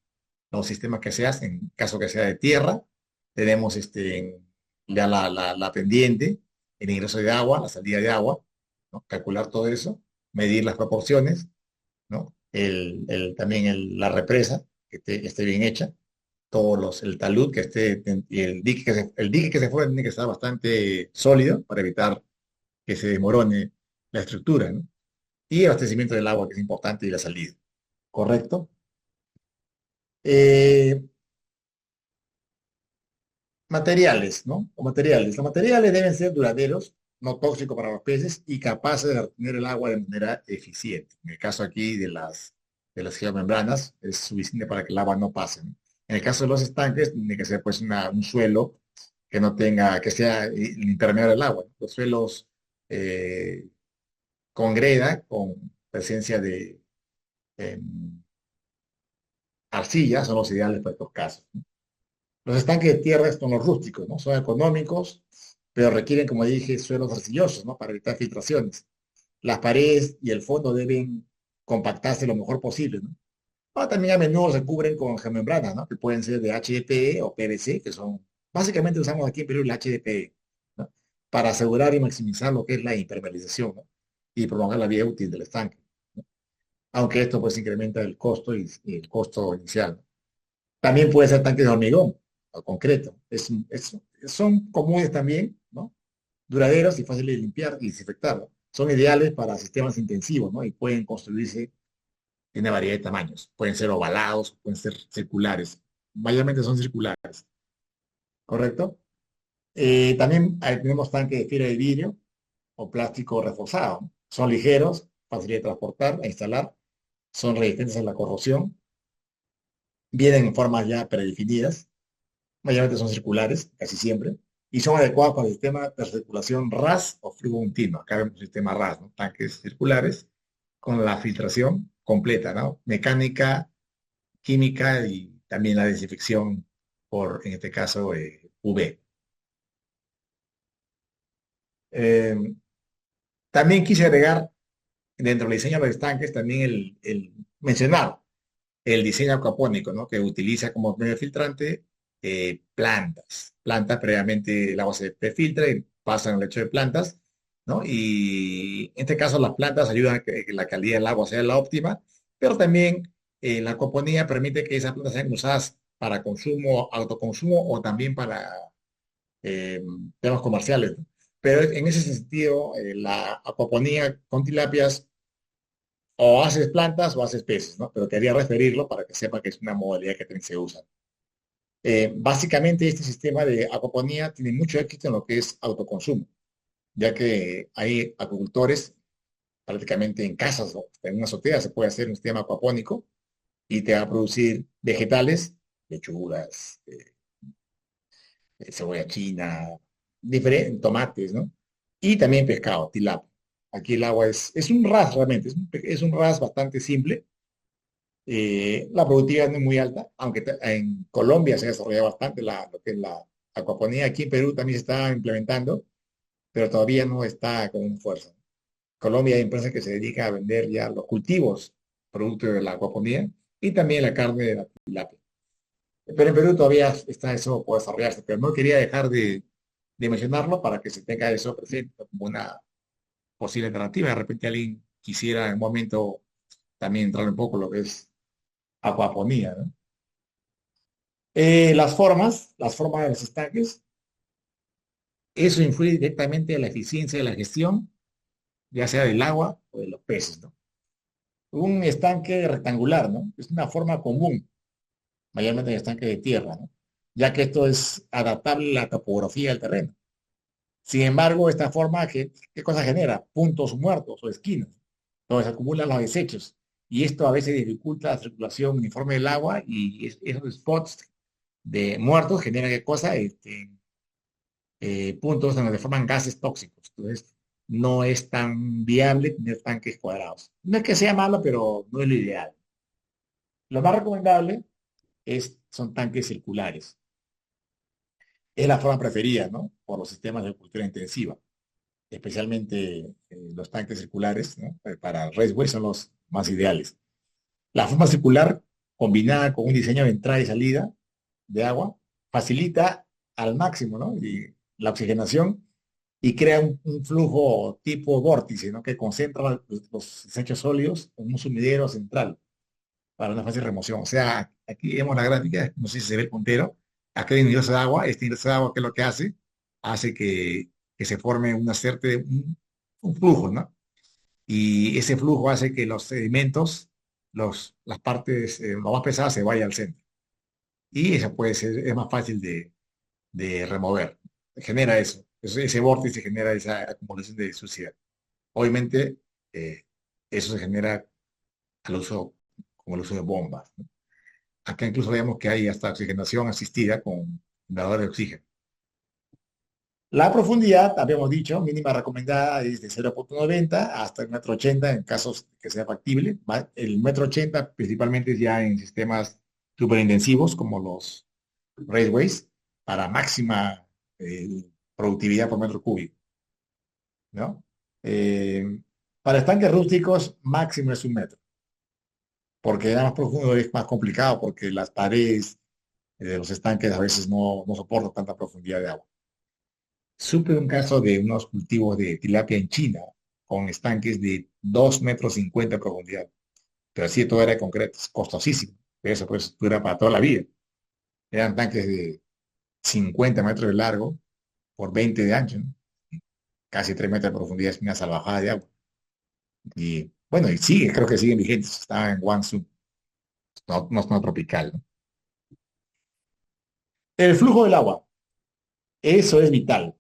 los sistemas que se hacen, en caso que sea de tierra, tenemos ya la pendiente, el ingreso de agua, la salida de agua, ¿no? Calcular todo eso, medir las proporciones, ¿no? También la represa, que esté bien hecha, el talud que esté, y el dique que se fuera tiene que estar bastante sólido para evitar que se desmorone la estructura, ¿no? Y el abastecimiento del agua, que es importante, y la salida. ¿Correcto? Eh, Materiales, ¿no? O materiales. Los materiales deben ser duraderos, no tóxicos para los peces y capaces de retener el agua de manera eficiente. En el caso aquí de las geomembranas, es suficiente para que el agua no pase, ¿no? En el caso de los estanques, tiene que ser pues un suelo que no tenga, que sea impermeable al agua, ¿no? Los suelos eh, con greda, con presencia de em, arcilla, son los ideales para estos casos, ¿no? Los estanques de tierra son los rústicos, ¿no? Son económicos, pero requieren, como dije, suelos arcillosos, ¿no? Para evitar filtraciones. Las paredes y el fondo deben compactarse lo mejor posible, ¿no? Ahora también a menudo se cubren con geomembranas, ¿no? Que pueden ser de HDPE o PVC, que son, básicamente usamos aquí en Perú el HDPE, ¿no? Para asegurar y maximizar lo que es la impermeabilización, ¿no? Y prolongar la vida útil del estanque, ¿no? Aunque esto pues incrementa el costo y el costo inicial, ¿no? También puede ser tanques de hormigón o concreto. Son comunes también, ¿no? Duraderos y fáciles de limpiar y desinfectar, ¿no? Son ideales para sistemas intensivos, ¿no? Y pueden construirse en una variedad de tamaños. Pueden ser ovalados, pueden ser circulares. Mayormente son circulares, ¿correcto? También ahí tenemos tanques de fibra de vidrio o plástico reforzado, ¿no? Son ligeros, fáciles de transportar e instalar, son resistentes a la corrosión, vienen en formas ya predefinidas, mayormente son circulares, casi siempre, y son adecuados para el sistema de circulación RAS o flujo continuo. Acá vemos el sistema RAS, ¿no? Tanques circulares con la filtración completa, ¿no? Mecánica, química y también la desinfección en este caso, UV. Eh, También quise agregar dentro del diseño de los estanques también mencionar el diseño acuapónico, ¿no? Que utiliza como medio filtrante plantas previamente el agua se filtra y pasa en el lecho de plantas, ¿no? Y en este caso las plantas ayudan a que la calidad del agua sea la óptima, pero también la acuaponía permite que esas plantas sean usadas para consumo, autoconsumo o también para eh, temas comerciales, ¿no? Pero en ese sentido, la acuaponía con tilapias o haces plantas o haces peces, ¿no? Pero quería referirlo para que sepa que es una modalidad que también se usa. Básicamente este sistema de acuaponía tiene mucho éxito en lo que es autoconsumo, ya que hay acuicultores prácticamente en casas o en una azotea se puede hacer un sistema acuapónico y te va a producir vegetales, lechugas, cebolla china, diferentes tomates, ¿no? Y también pescado, tilapia. Aquí el agua es un RAS realmente, es un RAS bastante simple. La productividad no es muy alta, aunque en Colombia se ha desarrollado bastante lo que es la acuaponía. Aquí en Perú también se está implementando, pero todavía no está con fuerza. Colombia hay empresas que se dedican a vender ya los cultivos, producto de la acuaponía, y también la carne de la tilapia. Pero en Perú todavía está eso por desarrollarse, pero no quería dejar de mencionarlo para que se tenga eso presente como una posible alternativa. De repente alguien quisiera en un momento también entrar un poco en lo que es acuaponía, ¿no? Las formas de los estanques, eso influye directamente en la eficiencia de la gestión, ya sea del agua o de los peces, ¿no? Un estanque rectangular, ¿no? Es una forma común, mayormente en estanque de tierra, ¿no? Ya que esto es adaptable a la topografía del terreno. Sin embargo, esta forma, ¿qué cosa genera? Puntos muertos o esquinas, donde se acumulan los desechos. Y esto a veces dificulta la circulación uniforme del agua y esos spots de muertos generan qué cosa? Puntos donde se forman gases tóxicos. Entonces, no es tan viable tener tanques cuadrados. No es que sea malo, pero no es lo ideal. Lo más recomendable son tanques circulares. Es la forma preferida, ¿no? Por los sistemas de cultura intensiva, especialmente los tanques circulares, ¿no? Para raceway son los más ideales. La forma circular, combinada con un diseño de entrada y salida de agua, facilita al máximo, ¿no? Y la oxigenación y crea un flujo tipo vórtice, ¿no? Que concentra los desechos sólidos en un sumidero central para una fácil remoción. O sea, aquí vemos la gráfica, no sé si se ve el puntero, acá hay un ingreso de agua, este ingreso de agua, ¿qué es lo que hace? Hace que se forme un flujo, ¿no? Y ese flujo hace que los sedimentos, las partes lo más pesadas se vayan al centro. Y eso puede ser, es más fácil de remover. Genera eso. Ese vórtice genera esa acumulación de suciedad. Obviamente, eh, eso se genera al uso, como el uso de bombas, ¿no? Acá incluso vemos que hay hasta oxigenación asistida con generadores de oxígeno. La profundidad, habíamos dicho, mínima recomendada es de 0,90 hasta el 1,80 m en casos que sea factible. El 1,80 m principalmente es ya en sistemas superintensivos como los railways para máxima eh, productividad por metro cúbico, ¿no? Eh, para estanques rústicos, máximo es 1 metro, porque ya más profundo es más complicado, porque las paredes de los estanques a veces no soportan tanta profundidad de agua. Supe un caso de unos cultivos de tilapia en China con estanques de 2,50 m de profundidad, pero así todo era de concreto, es costosísimo, pero eso pues dura para toda la vida. Eran tanques de 50 metros de largo por 20 de ancho, ¿no? Casi 3 metros de profundidad, es una salvajada de agua. Y bueno, y sigue, creo que siguen vigentes, estaba en Guangzhou, no tropical, ¿no? El flujo del agua, eso es vital.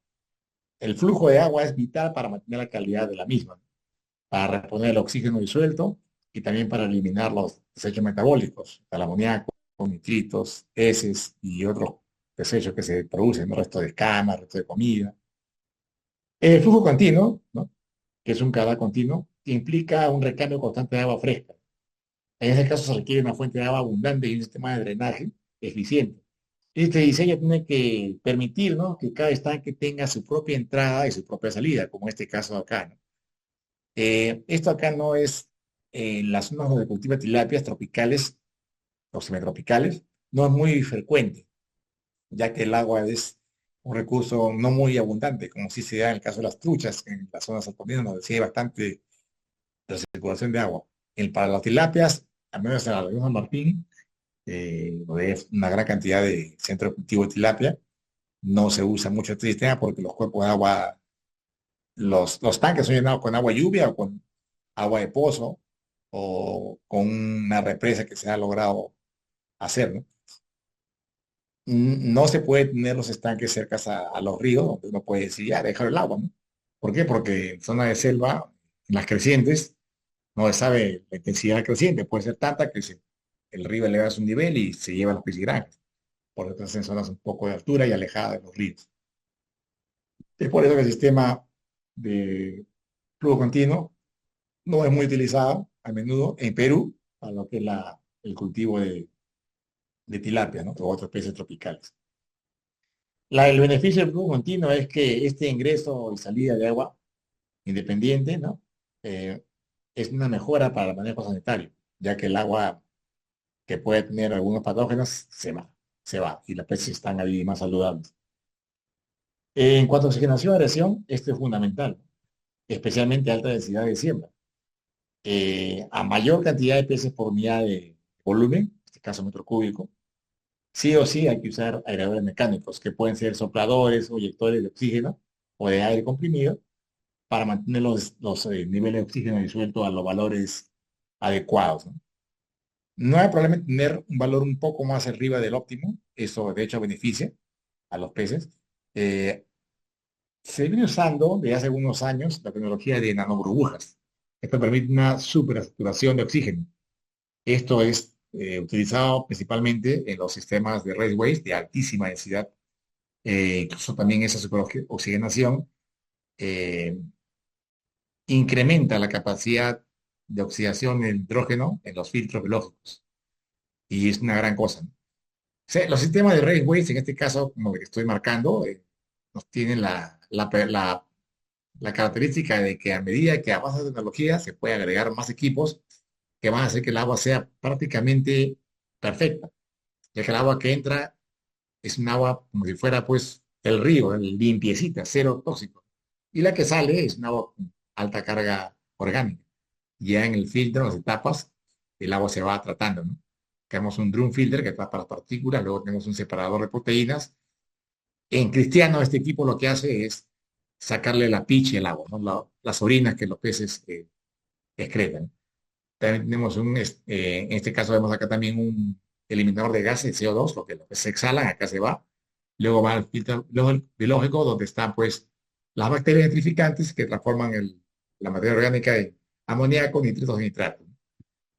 El flujo de agua es vital para mantener la calidad de la misma, para reponer el oxígeno disuelto y también para eliminar los desechos metabólicos, el amoníaco, nitritos, heces y otros desechos que se producen, ¿no? Resto de escamas, resto de comida. El flujo continuo, ¿no? Que es un canal continuo, que implica un recambio constante de agua fresca. En ese caso se requiere una fuente de agua abundante y un sistema de drenaje eficiente. Este diseño tiene que permitir, ¿no? Que cada estanque tenga su propia entrada y su propia salida, como en este caso acá, ¿no? Esto acá no es en las zonas donde cultiva tilapias tropicales o semitropicales, no es muy frecuente, ya que el agua es un recurso no muy abundante, como sí se da en el caso de las truchas, en las zonas altoandinas, donde sí hay bastante circulación de agua. Para las tilapias, al menos en la región San Martín, donde hay una gran cantidad de centros de cultivo de tilapia, no se usa mucho este sistema porque los cuerpos de agua los tanques son llenados con agua lluvia o con agua de pozo o con una represa que se ha logrado hacer, ¿no? No se puede tener los estanques cerca a los ríos, donde uno puede decir, ya, dejar el agua, ¿no? ¿Por qué? Porque en zona de selva, en las crecientes, no se sabe la intensidad creciente, puede ser tanta que el río eleva su nivel y se lleva a los piscigranes, por lo tanto en zonas un poco de altura y alejadas de los ríos. Es por eso que el sistema de flujo continuo no es muy utilizado a menudo en Perú para lo que es el cultivo de tilapia, ¿no? O otros peces tropicales. El beneficio del flujo continuo es que este ingreso y salida de agua independiente, ¿no? Eh, es una mejora para el manejo sanitario, ya que el agua que puede tener algunos patógenos se va, y las peces están ahí más saludables. En cuanto a oxigenación y aireación, esto es fundamental, especialmente a alta densidad de siembra. A mayor cantidad de peces por unidad de volumen, en este caso metro cúbico, sí o sí hay que usar aireadores mecánicos, que pueden ser sopladores o eyectores de oxígeno o de aire comprimido, para mantener los niveles de oxígeno disuelto a los valores adecuados, ¿no? No hay problema en tener un valor un poco más arriba del óptimo, eso de hecho beneficia a los peces. Eh, Se viene usando desde hace algunos años la tecnología de nanoburbujas. Esto permite una supersaturación de oxígeno. Esto es utilizado principalmente en los sistemas de raceways de altísima densidad. Incluso también esa superoxigenación eh, incrementa la capacidad de oxidación del hidrógeno en los filtros biológicos. Y es una gran cosa, ¿no? Sí, los sistemas de raceways, en este caso, como el que estoy marcando, nos tienen la característica de que a medida que avanza la tecnología, se puede agregar más equipos que van a hacer que el agua sea prácticamente perfecta, ya que el agua que entra es un agua como si fuera pues el río, limpiecita, cero tóxico. Y la que sale es un agua con alta carga orgánica. Ya en el filtro, en las etapas, el agua se va tratando, ¿no? Tenemos un drum filter que trata las partículas, luego tenemos un separador de proteínas. En Cristiano, este equipo lo que hace es sacarle la piche al agua, ¿no? Las orinas que los peces excretan. También tenemos en este caso vemos acá también un eliminador de gases, CO2, lo que se exhalan, acá se va. Luego va al filtro biológico, donde están pues las bacterias nitrificantes que transforman la materia orgánica en amoníaco, nitritos y nitratos.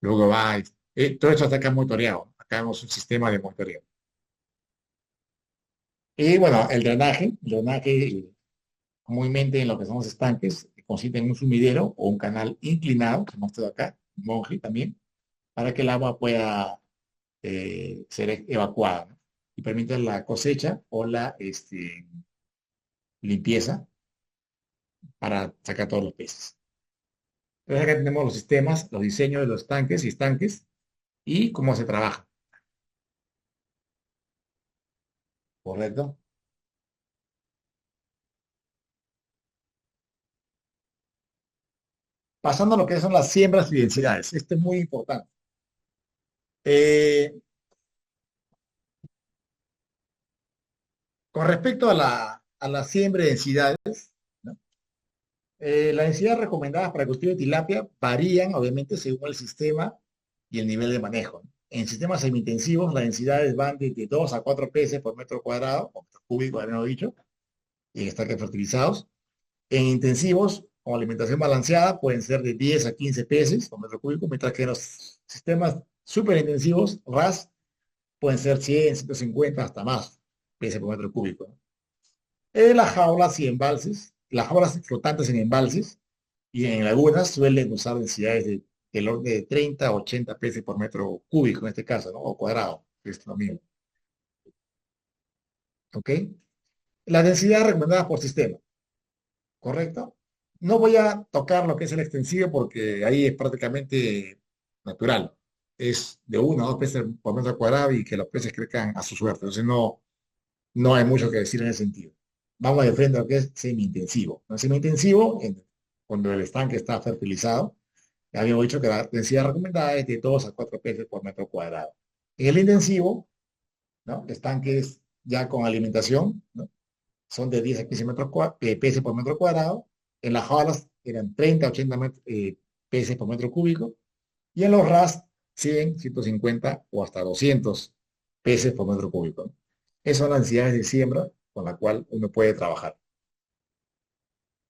Luego va, todo esto está acá monitoreado. Acá vemos un sistema de monitoreo. Y bueno, el drenaje comúnmente en lo que son los estanques, que consiste en un sumidero o un canal inclinado, que hemos mostrado acá, un monje también, para que el agua pueda ser evacuada, ¿no? Y permite la cosecha o la limpieza para sacar todos los peces. Entonces acá tenemos los sistemas, los diseños de los tanques y estanques y cómo se trabaja, ¿correcto? Pasando a lo que son las siembras y densidades. Esto es muy importante. Eh, con respecto a la siembra y densidades, ¿no? La densidad recomendada para el cultivo de tilapia varían, obviamente, según el sistema y el nivel de manejo, ¿no? En sistemas semi-intensivos, las densidades van de 2 a 4 peces por metro cuadrado, o metro cúbico, habíamos dicho, y en estanques fertilizados. En intensivos, con alimentación balanceada, pueden ser de 10 a 15 peces por metro cúbico, mientras que en los sistemas superintensivos, RAS, pueden ser 100, 150, hasta más peces por metro cúbico, ¿no? Las jaulas y embalses, las jaulas flotantes en embalses y en lagunas suelen usar densidades del orden de 30 a 80 peces por metro cúbico, en este caso, ¿no? O cuadrado, que es lo mismo. ¿Ok? La densidad recomendada por sistema, ¿correcto? No voy a tocar lo que es el extensivo porque ahí es prácticamente natural. Es de 1 a 2 peces por metro cuadrado y que los peces crezcan a su suerte. Entonces no hay mucho que decir en ese sentido. Vamos de frente a lo que es semi-intensivo. ¿No? Semi-intensivo, cuando el estanque está fertilizado, ya habíamos dicho que la densidad recomendada es de 2 a 4 peces por metro cuadrado. En el intensivo, ¿no? Estanques ya con alimentación, ¿no? Son de 10 a 15 peces por metro cuadrado. En las jaula eran 30, 80 peces por metro cúbico y en los RAS 100, 150 o hasta 200 peces por metro cúbico, ¿no? Esas son las densidades de siembra con la cual uno puede trabajar.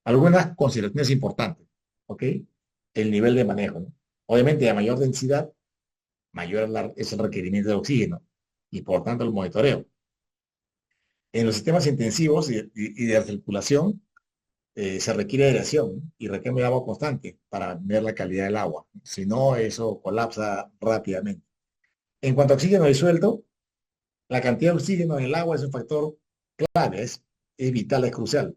Algunas consideraciones importantes, ¿ok? El nivel de manejo, ¿no? Obviamente, a mayor densidad, mayor es el requerimiento de oxígeno y por tanto el monitoreo. En los sistemas intensivos y de circulación se requiere aireación, ¿no? Y requiere agua constante para ver la calidad del agua. Si no, eso colapsa rápidamente. En cuanto a oxígeno disuelto, la cantidad de oxígeno en el agua es un factor clave, es vital, es crucial.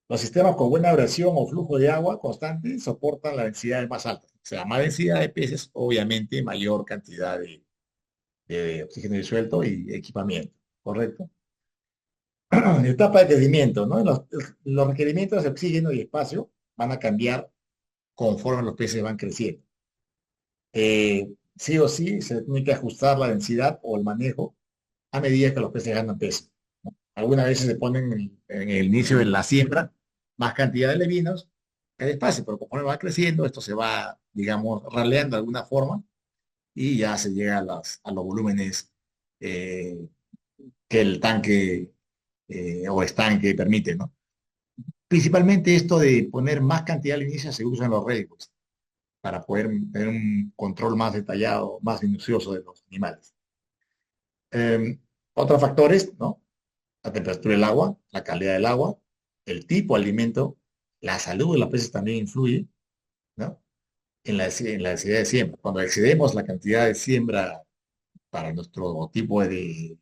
Los sistemas con buena duración o flujo de agua constante soportan la densidad más alta. O sea, más densidad de peces, obviamente mayor cantidad de oxígeno disuelto y equipamiento, ¿correcto? Etapa de crecimiento, ¿no? Los requerimientos de oxígeno y espacio van a cambiar conforme los peces van creciendo. Sí o sí se tiene que ajustar la densidad o el manejo a medida que los peces ganan peso, ¿no? Algunas veces se ponen en el inicio de la siembra más cantidad de levinos que de espacio, pero conforme va creciendo, esto se va, digamos, raleando de alguna forma y ya se llega a los volúmenes eh, que el tanque o estanque permite, ¿no? Principalmente esto de poner más cantidad al inicio se usa en los réditos para poder tener un control más detallado, más minucioso de los animales. Eh, Otros factores, ¿no? La temperatura del agua, la calidad del agua, el tipo de alimento, la salud de los peces también influye, ¿no? En la densidad de siembra. Cuando excedemos la cantidad de siembra para nuestro tipo de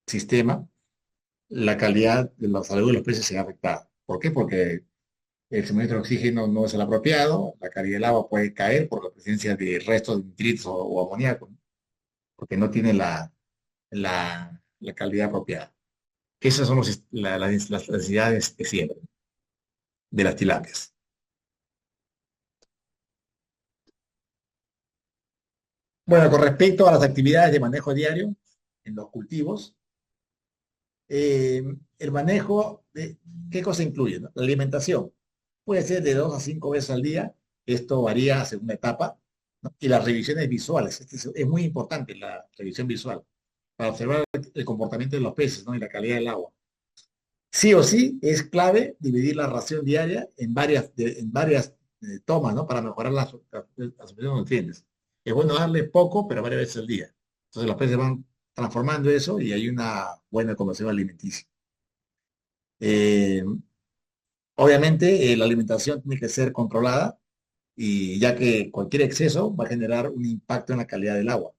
sistema, la calidad de la salud de los peces se ve afectada. ¿Por qué? Porque el suministro de oxígeno no es el apropiado, la calidad del agua puede caer por la presencia de restos de nitritos o amoníaco, ¿no? Porque no tiene la calidad apropiada. Esas son las necesidades de siembra de las tilapias. Bueno, con respecto a las actividades de manejo diario en los cultivos, eh, el manejo, ¿qué cosa incluye, no? La alimentación puede ser de 2 a 5 veces al día. Esto varía según la etapa, ¿no? Y las revisiones visuales. Es muy importante la revisión visual para observar el comportamiento de los peces, ¿no? Y la calidad del agua. Sí o sí es clave dividir la ración diaria en varias tomas, ¿no? Para mejorar la absorción de nutrientes. Es bueno darle poco, pero varias veces al día. Entonces los peces van transformando eso y hay una buena conversión alimenticia. Eh, Obviamente, la alimentación tiene que ser controlada y ya que cualquier exceso va a generar un impacto en la calidad del agua,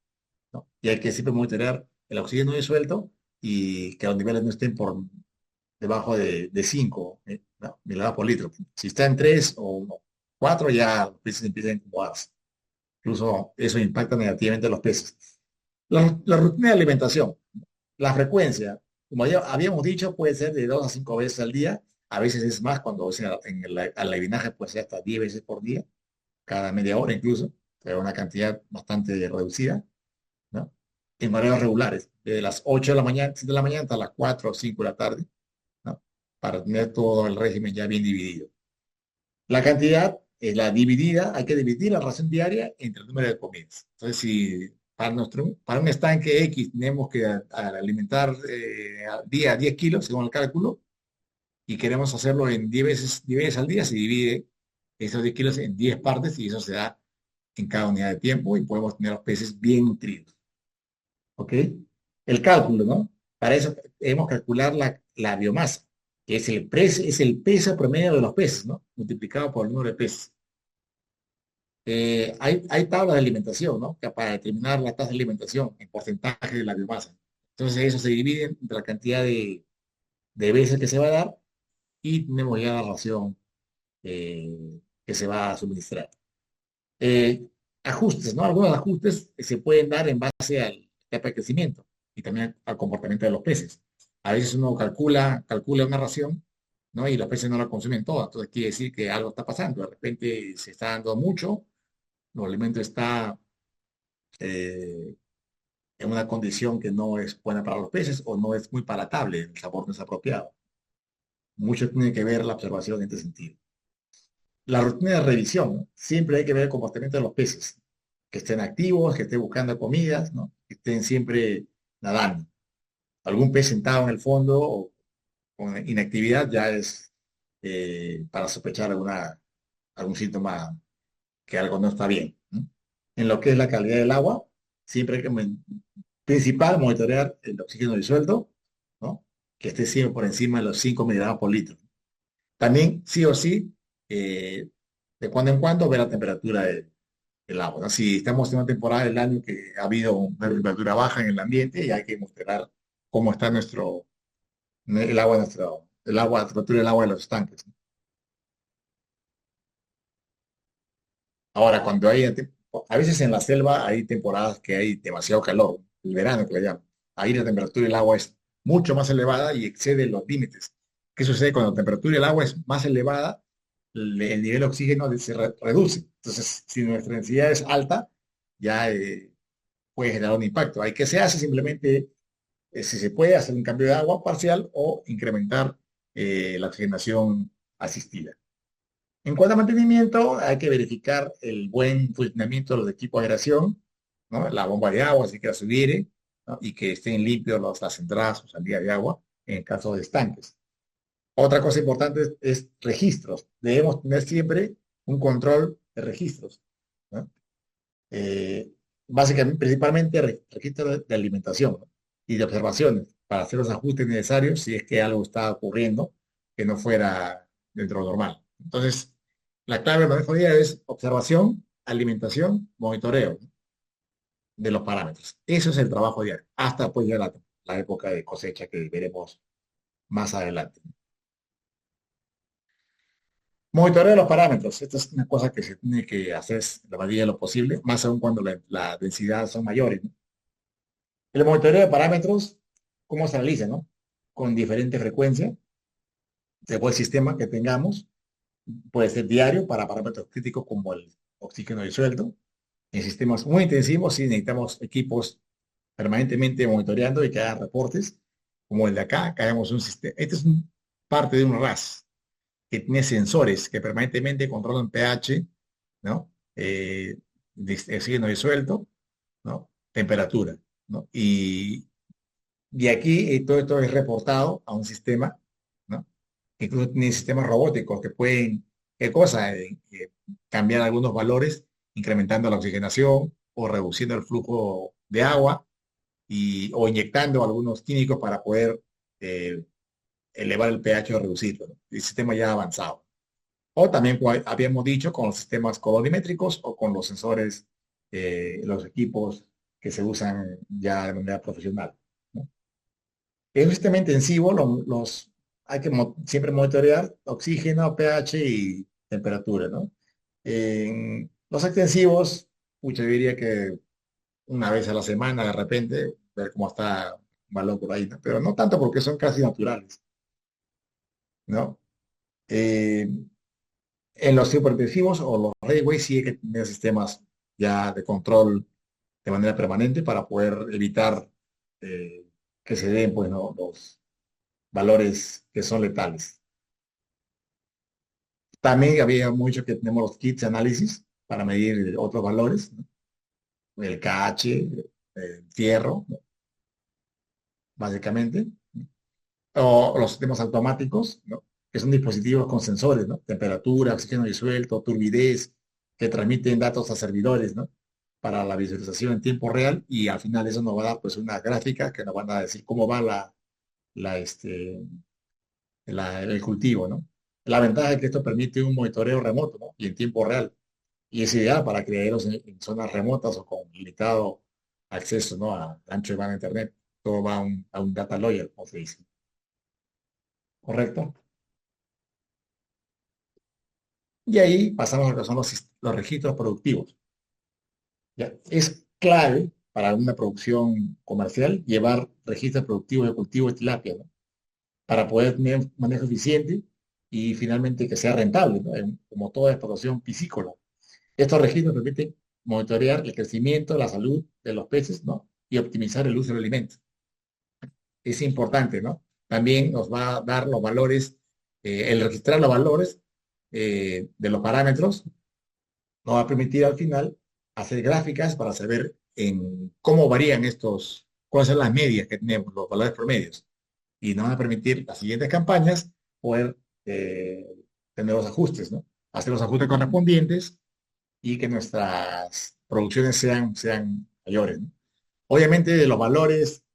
¿no? Y hay que siempre monitorear el oxígeno disuelto y que los niveles no estén por debajo de 5 miligramos por litro. Si está en 3 o 4 ya los peces empiezan a incomodarse. Incluso eso impacta negativamente a los peces. La rutina de alimentación, la frecuencia, como ya habíamos dicho, puede ser de 2 a 5 veces al día. A veces es más cuando es en el alevinaje puede ser hasta 10 veces por día, cada media hora incluso, pero una cantidad bastante reducida, ¿no? En horarios regulares, desde las 8 de la mañana, 7 de la mañana hasta las 4 o 5 de la tarde, ¿no? Para tener todo el régimen ya bien dividido. La cantidad es la dividida, hay que dividir la ración diaria entre el número de comidas. Entonces, si para un estanque X tenemos que alimentar al día 10 kilos, según el cálculo, y queremos hacerlo en 10 veces al día, se divide esos 10 kilos en 10 partes y eso se da en cada unidad de tiempo y podemos tener los peces bien nutridos. ¿Ok? El cálculo, ¿no? Para eso debemos calcular la biomasa, que es el peso promedio de los peces, ¿no? Multiplicado por el número de peces. Hay tablas de alimentación, ¿no? Que para determinar la tasa de alimentación en porcentaje de la biomasa. Entonces, eso se divide entre la cantidad de veces que se va a dar y tenemos ya la ración que se va a suministrar. Eh, Ajustes, ¿no? Algunos ajustes se pueden dar en base al etapa de crecimiento y también al comportamiento de los peces. A veces uno calcula una ración, ¿no? Y los peces no la consumen toda, entonces quiere decir que algo está pasando. De repente se está dando mucho, el alimento está eh, en una condición que no es buena para los peces o no es muy palatable, el sabor no es apropiado. Mucho tiene que ver la observación en este sentido. La rutina de revisión, ¿no? Siempre hay que ver el comportamiento de los peces, que estén activos, que estén buscando comidas, ¿no? Que estén siempre nadando. Algún pez sentado en el fondo o con inactividad ya es para sospechar algún síntoma que algo no está bien, ¿no? En lo que es la calidad del agua, siempre hay que, principal, monitorear el oxígeno disuelto, ¿no? Que esté siempre por encima de los 5 miligramos por litro. También, sí o sí, de cuando en cuando, ver la temperatura del agua, ¿no? Si estamos en una temporada del año que ha habido una temperatura baja en el ambiente, y hay que mostrar cómo está el agua, la temperatura del agua de los estanques, ¿no? Ahora, a veces en la selva hay temporadas que hay demasiado calor, el verano que le llaman. Ahí la temperatura del agua es mucho más elevada y excede los límites. ¿Qué sucede cuando la temperatura del agua es más elevada? El nivel de oxígeno reduce. Entonces, si nuestra densidad es alta, ya puede generar un impacto. Hay que se hace simplemente, si se puede hacer un cambio de agua parcial o incrementar la oxigenación asistida. En cuanto a mantenimiento, hay que verificar el buen funcionamiento de los equipos de aeración, ¿no? La bomba de agua, si que subir, ¿no? Y que estén limpios las entradas o salidas de agua en el caso de estanques. Otra cosa importante es registros. Debemos tener siempre un control de registros, ¿no? Eh, Básicamente, principalmente registros de alimentación, ¿no? Y de observaciones para hacer los ajustes necesarios si es que algo está ocurriendo que no fuera dentro de lo normal. Entonces, la clave del manejo diario es observación, alimentación, monitoreo, ¿no? De los parámetros. Eso es el trabajo diario, hasta pues ya la época de cosecha que veremos más adelante. Monitoreo de los parámetros. Esta es una cosa que se tiene que hacer en la medida de lo posible, más aún cuando la densidad son mayores, ¿no? El monitoreo de parámetros, ¿cómo se realiza, no? Con diferente frecuencia, según el sistema que tengamos. Puede ser diario para parámetros críticos como el oxígeno disuelto. En sistemas muy intensivos sí necesitamos equipos permanentemente monitoreando y que hagan reportes, como el de acá, que hagamos un sistema. Este es parte de un RAS que tiene sensores que permanentemente controlan pH, ¿no? Oxígeno disuelto, ¿no? Temperatura, ¿no? Y de aquí todo esto es reportado a un sistema, ¿no? Incluso tiene sistemas robóticos que pueden, ¿qué cosa? Cambiar algunos valores, incrementando la oxigenación o reduciendo el flujo de agua o inyectando algunos químicos para poder eh, elevar el pH o reducirlo, ¿no? El sistema ya avanzado. O también, como habíamos dicho, con los sistemas colorimétricos o con los sensores, los equipos que se usan ya de manera profesional, ¿no? En un sistema intensivo, hay que siempre monitorear oxígeno, pH y temperatura, ¿no? En los extensivos, yo diría que una vez a la semana, de repente, ver cómo está un valor por ahí, ¿no? Pero no tanto porque son casi naturales, ¿no? Eh, en los superintensivos o los railways sí hay que tener sistemas ya de control de manera permanente para poder evitar eh, que se den, pues, ¿no? Los valores que son letales. También había mucho que tenemos los kits de análisis para medir otros valores, ¿no? El KH, el fierro, ¿no? Básicamente, o los sistemas automáticos, ¿no? Que son dispositivos con sensores, ¿no? Temperatura, oxígeno disuelto, turbidez, que transmiten datos a servidores, ¿no? Para la visualización en tiempo real y al final eso nos va a dar pues una gráfica que nos van a decir cómo va la, este, el cultivo, ¿no? La ventaja es que esto permite un monitoreo remoto, ¿no? Y en tiempo real. Y es ideal para criaderos en zonas remotas o con limitado acceso, ¿no? A ancho de banda de internet. Todo va a un data lawyer, como se dice. ¿Correcto? Y ahí pasamos a lo que son los registros productivos. ¿Ya? Es clave para una producción comercial llevar registros productivos de cultivo de tilapia, ¿no? Para poder tener un manejo eficiente y finalmente que sea rentable, ¿no? Como toda explotación piscícola. Estos registros permiten monitorear el crecimiento, la salud de los peces, ¿no? Y optimizar el uso del alimento. Es importante, ¿no? También nos va a dar los valores, el registrar los valores de los parámetros, nos va a permitir al final hacer gráficas para saber en cómo varían estos, cuáles son las medias que tenemos, los valores promedios. Y nos va a permitir las siguientes campañas poder tener los ajustes, ¿no? Hacer los ajustes correspondientes y que nuestras producciones sean mayores, ¿no? Obviamente de los valores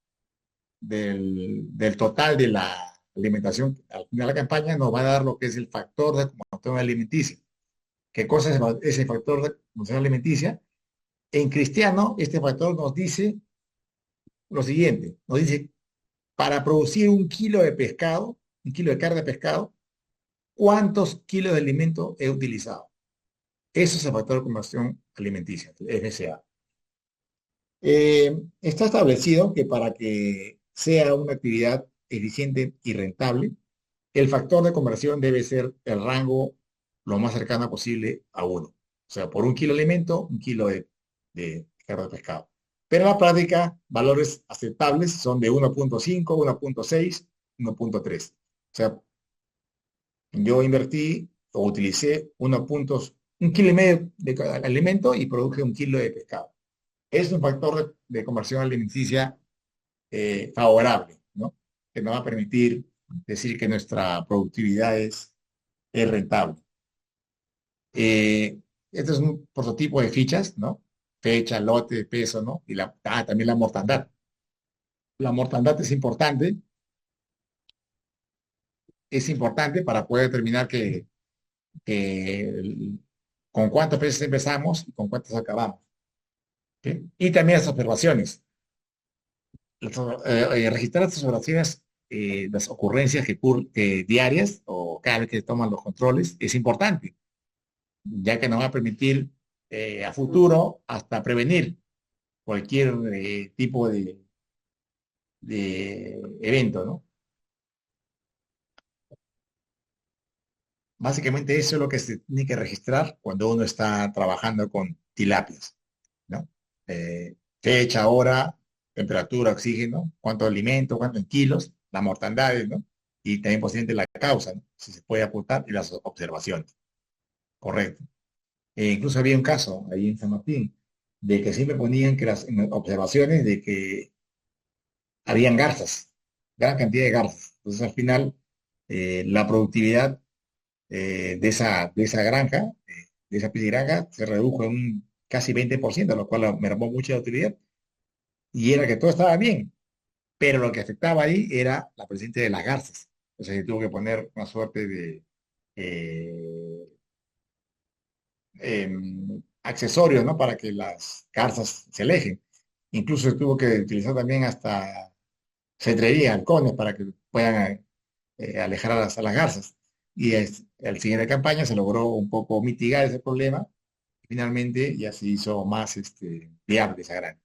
del total de la alimentación al final de la campaña nos va a dar lo que es el factor de acumulación alimenticia. ¿Qué cosa es ese factor de acumulación alimenticia? En cristiano, este factor nos dice lo siguiente, nos dice, para producir un kilo de pescado, un kilo de carne de pescado, ¿cuántos kilos de alimento he utilizado? Eso es el factor de conversión alimenticia, el FCA. Está establecido que para que sea una actividad eficiente y rentable, el factor de conversión debe ser el rango lo más cercano posible a uno. O sea, por un kilo de alimento, un kilo de carne de pescado. Pero en la práctica, valores aceptables son de 1.5, 1.6, 1.3. O sea, yo invertí o utilicé un kilo y medio de alimento y produje un kilo de pescado. Es un factor de conversión alimenticia favorable, ¿no? Que nos va a permitir decir que nuestra productividad es rentable. Este es un prototipo de fichas, ¿no? Fecha, lote, peso, ¿no? Y también la mortandad. La mortandad es importante para poder determinar con cuántos peces empezamos y con cuántos acabamos. ¿Sí? Y también las observaciones. Registrar estas observaciones, las ocurrencias que diarias o cada vez que toman los controles, es importante, ya que nos va a permitir a futuro hasta prevenir cualquier tipo de evento, ¿no? Básicamente eso es lo que se tiene que registrar cuando uno está trabajando con tilapias, ¿no? Fecha, hora, temperatura, oxígeno, cuánto alimento, cuánto en kilos, las mortandades, ¿no? Y también posiblemente la causa, ¿no? Si se puede apuntar y las observaciones. Correcto. Incluso había un caso ahí en San Martín de que sí me ponían que las en observaciones de que habían garzas, gran cantidad de garzas. Entonces al final la productividad de esa granja, de esa granja, se redujo en un casi 20%, lo cual mermó mucho la utilidad. Y era que todo estaba bien, pero lo que afectaba ahí era la presencia de las garzas. O sea, se tuvo que poner una suerte de eh, accesorios, ¿no? Para que las garzas se alejen. Incluso se tuvo que utilizar también hasta cetrería, halcones, para que puedan alejar a las garzas. Y al siguiente campaña se logró un poco mitigar ese problema. Finalmente ya se hizo más viable esa granja.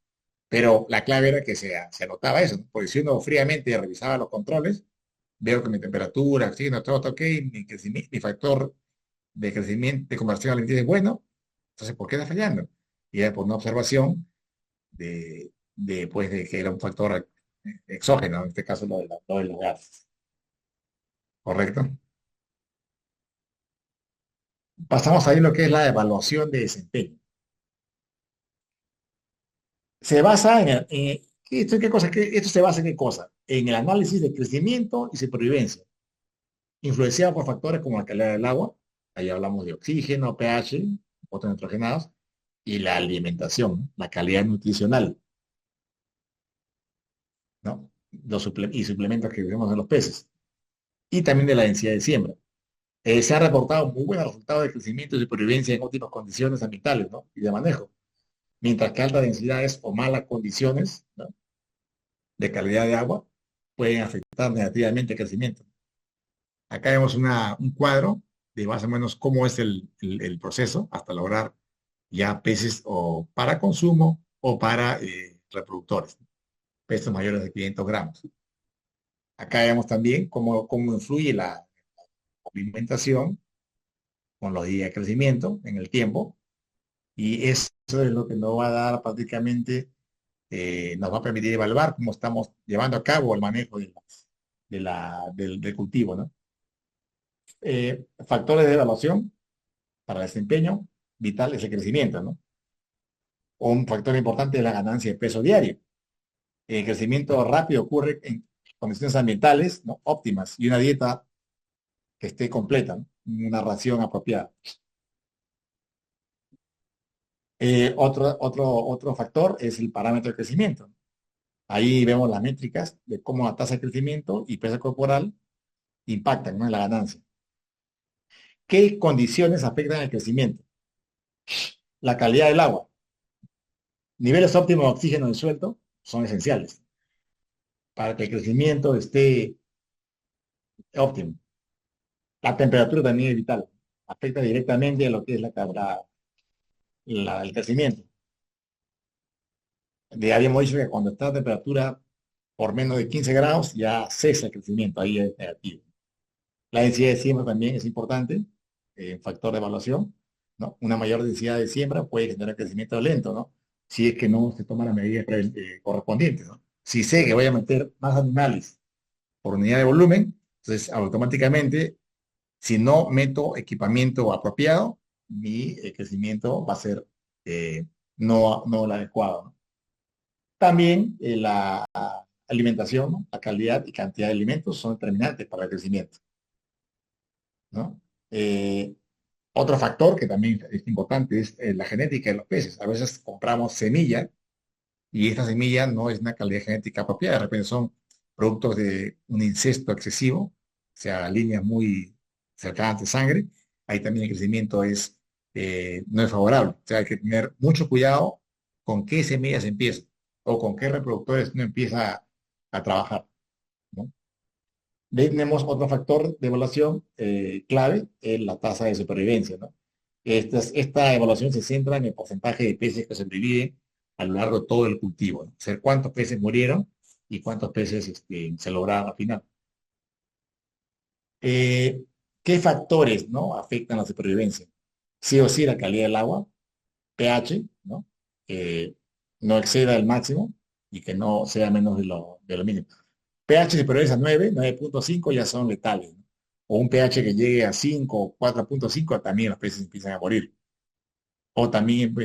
Pero la clave era que se anotaba eso, ¿no? Porque si uno fríamente revisaba los controles, veo que mi temperatura, oxígeno, todo está ok, mi factor de crecimiento, de conversión alimenticia es bueno, entonces ¿por qué está fallando? Y era por una observación pues, de que era un factor exógeno, en este caso lo de los gases, ¿correcto? Pasamos ahí lo que es la evaluación de desempeño. Se basa ¿esto se basa en qué cosa? En el análisis de crecimiento y supervivencia, influenciado por factores como la calidad del agua, ahí hablamos de oxígeno, pH, otros nitrogenados, y la alimentación, la calidad nutricional, ¿no? Y suplementos que vemos en los peces, y también de la densidad de siembra. Se ha reportado muy buenos resultados de crecimiento y supervivencia en óptimas condiciones ambientales, ¿no? Y de manejo, mientras que altas densidades o malas condiciones, ¿no? De calidad de agua pueden afectar negativamente el crecimiento. Acá vemos un cuadro de más o menos cómo es el proceso hasta lograr ya peces o para consumo o para reproductores, peces mayores de 500 gramos. Acá vemos también cómo influye la alimentación con los días de crecimiento en el tiempo, y eso es lo que nos va a dar prácticamente, nos va a permitir evaluar cómo estamos llevando a cabo el manejo del cultivo, ¿no? Factores de evaluación para el desempeño vital es el crecimiento, ¿no? Un factor importante es la ganancia de peso diario. El crecimiento rápido ocurre en condiciones ambientales, ¿no?, óptimas y una dieta que esté completa, ¿no?, una ración apropiada. Otro factor es el parámetro de crecimiento. Ahí vemos las métricas de cómo la tasa de crecimiento y peso corporal impactan, ¿no?, en la ganancia. ¿Qué condiciones afectan el crecimiento? La calidad del agua. Niveles óptimos de oxígeno en el suelo son esenciales para que el crecimiento esté óptimo. La temperatura también es vital. Afecta directamente a lo que es el crecimiento. Ya habíamos dicho que cuando está a temperatura por menos de 15 grados ya cesa el crecimiento, ahí es negativo. La densidad de siembra también es importante, factor de evaluación, ¿no? Una mayor densidad de siembra puede generar crecimiento lento, ¿no? Si es que no se toman las medidas correspondientes, ¿no? Si sé que voy a meter más animales por unidad de volumen, entonces automáticamente, si no meto equipamiento apropiado, mi crecimiento va a ser no el adecuado, ¿no? También la alimentación, ¿no?, la calidad y cantidad de alimentos son determinantes para el crecimiento, ¿no? Eh, Otro factor que también es importante es la genética de los peces. A veces compramos semilla y esta semilla no es una calidad genética apropiada. De repente son productos de un incesto excesivo, o sea, líneas muy cercanas de sangre. Ahí también el crecimiento no es favorable. O sea, hay que tener mucho cuidado con qué semillas empieza o con qué reproductores uno empieza a trabajar, ¿no? De ahí tenemos otro factor de evaluación clave, es la tasa de supervivencia, ¿no? Esta evaluación se centra en el porcentaje de peces que sobreviven a lo largo de todo el cultivo, ¿no? O sea, cuántos peces murieron y cuántos peces se lograron al final. Eh, ¿Qué factores, ¿no?, afectan la supervivencia? Sí o sí la calidad del agua, pH, ¿no? Que no exceda el máximo y que no sea menos de lo mínimo. pH superiores a 9.5 ya son letales, ¿no? O un pH que llegue a 5 o 4.5 también los peces empiezan a morir. O también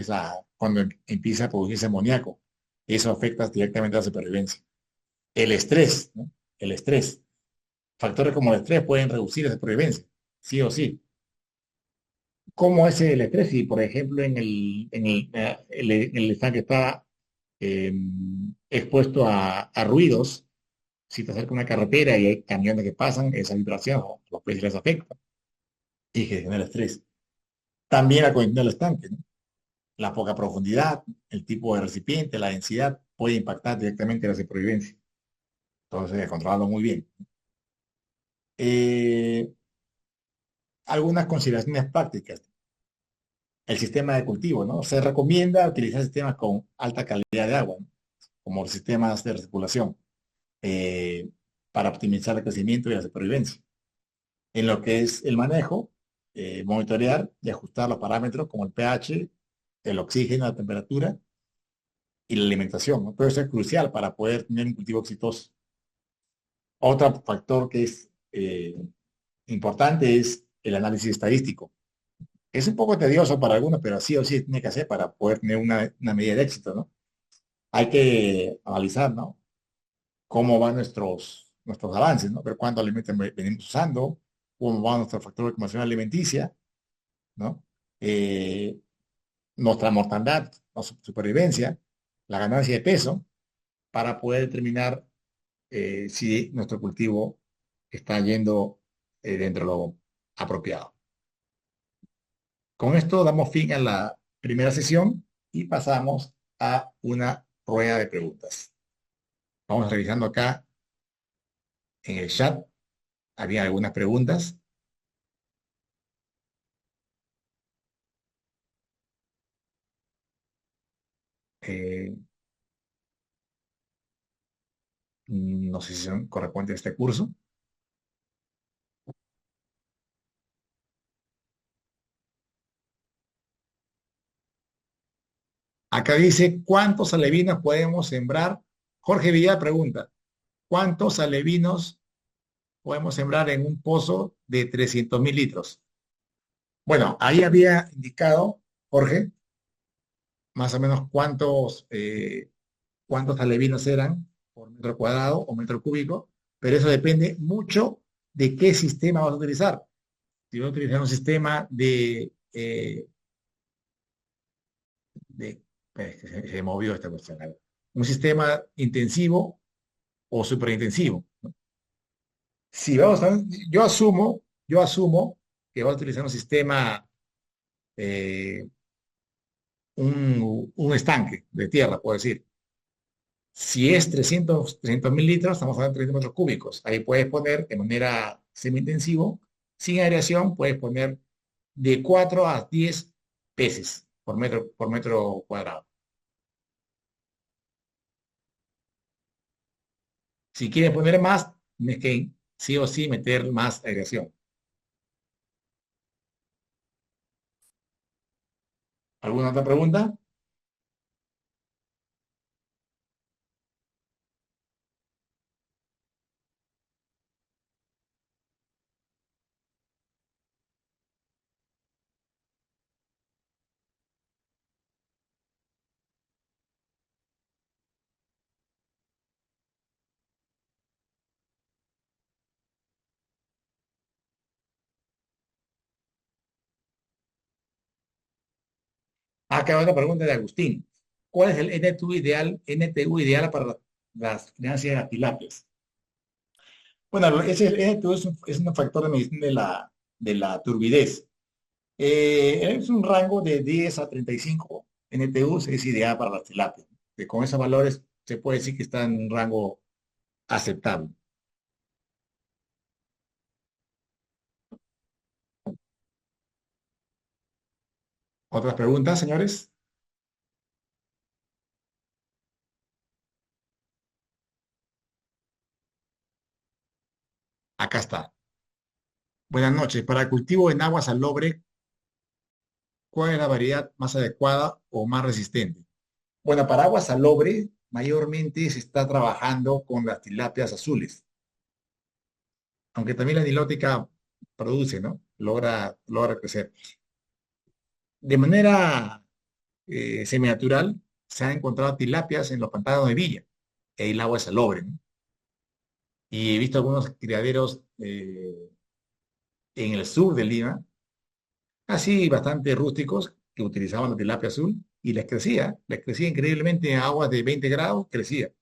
cuando empieza a producirse amoníaco, eso afecta directamente a la supervivencia. El estrés, ¿no? El estrés. Factores como el estrés pueden reducir la supervivencia, sí o sí. ¿Cómo es el estrés? Si, por ejemplo, el estanque está eh, expuesto a ruidos, si te acerca una carretera y hay camiones que pasan, esa vibración a los peces les afecta y que genera estrés. También la condición del estanque, ¿no? La poca profundidad, el tipo de recipiente, la densidad, puede impactar directamente la supervivencia. Entonces, controlarlo muy bien. Eh, Algunas consideraciones prácticas. El sistema de cultivo, ¿no? Se recomienda utilizar sistemas con alta calidad de agua, ¿no?, como los sistemas de recirculación, eh, para optimizar el crecimiento y la supervivencia. En lo que es el manejo, monitorear y ajustar los parámetros como el pH, el oxígeno, la temperatura y la alimentación, ¿no? Todo eso es crucial para poder tener un cultivo exitoso. Otro factor que es importante es el análisis estadístico. Es un poco tedioso para algunos, pero sí o sí tiene que hacer para poder tener una medida de éxito, ¿no? Hay que analizar, ¿no?, cómo van nuestros avances, ¿no? Ver cuánto alimento venimos usando, cómo va nuestro factor de conversión alimenticia, ¿no? Eh, Nuestra mortandad, nuestra supervivencia, la ganancia de peso, para poder determinar si nuestro cultivo está yendo dentro de lo apropiado. Con esto damos fin a la primera sesión y pasamos a una rueda de preguntas. Vamos revisando acá en el chat. Había algunas preguntas. Eh, no sé si son correspondientes a este curso. Acá dice, ¿cuántos alevinos podemos sembrar? Jorge Villar pregunta, ¿cuántos alevinos podemos sembrar en un pozo de 300.000 litros. Bueno, ahí había indicado, Jorge, más o menos cuántos alevines eran por metro cuadrado o metro cúbico, pero eso depende mucho de qué sistema vas a utilizar. Si vas a utilizar un sistema se movió esta cuestión. A ver. Un sistema intensivo o superintensivo. ¿No? Si vamos a, yo asumo que vas a utilizar un sistema, eh, un estanque de tierra, puedo decir. Si es 300.000 litros, estamos hablando de 30 metros cúbicos. Ahí puedes poner de manera semi-intensivo, sin aireación, puedes poner de 4 a 10 peces por metro cuadrado. Si quieres poner más, tienes que sí o sí meter más aireación. ¿Alguna otra pregunta? Acá otra pregunta de Agustín. ¿Cuál es el NTU ideal para las crianzas de tilapias? Bueno, el NTU es un factor de medición de la turbidez. Es un rango de 10 a 35 NTU, es ideal para las tilapias. Que con esos valores se puede decir que está en un rango aceptable. ¿Otras preguntas, señores? Acá está. Buenas noches. Para el cultivo en agua salobre, ¿cuál es la variedad más adecuada o más resistente? Bueno, para agua salobre, mayormente se está trabajando con las tilapias azules, aunque también la nilótica produce, ¿no? Logra crecer. De manera seminatural, se han encontrado tilapias en los pantanos de Villa, y ahí el agua es salobre, ¿no? Y he visto algunos criaderos en el sur de Lima, así bastante rústicos, que utilizaban la tilapia azul y les crecía increíblemente a aguas de 20 grados, crecía.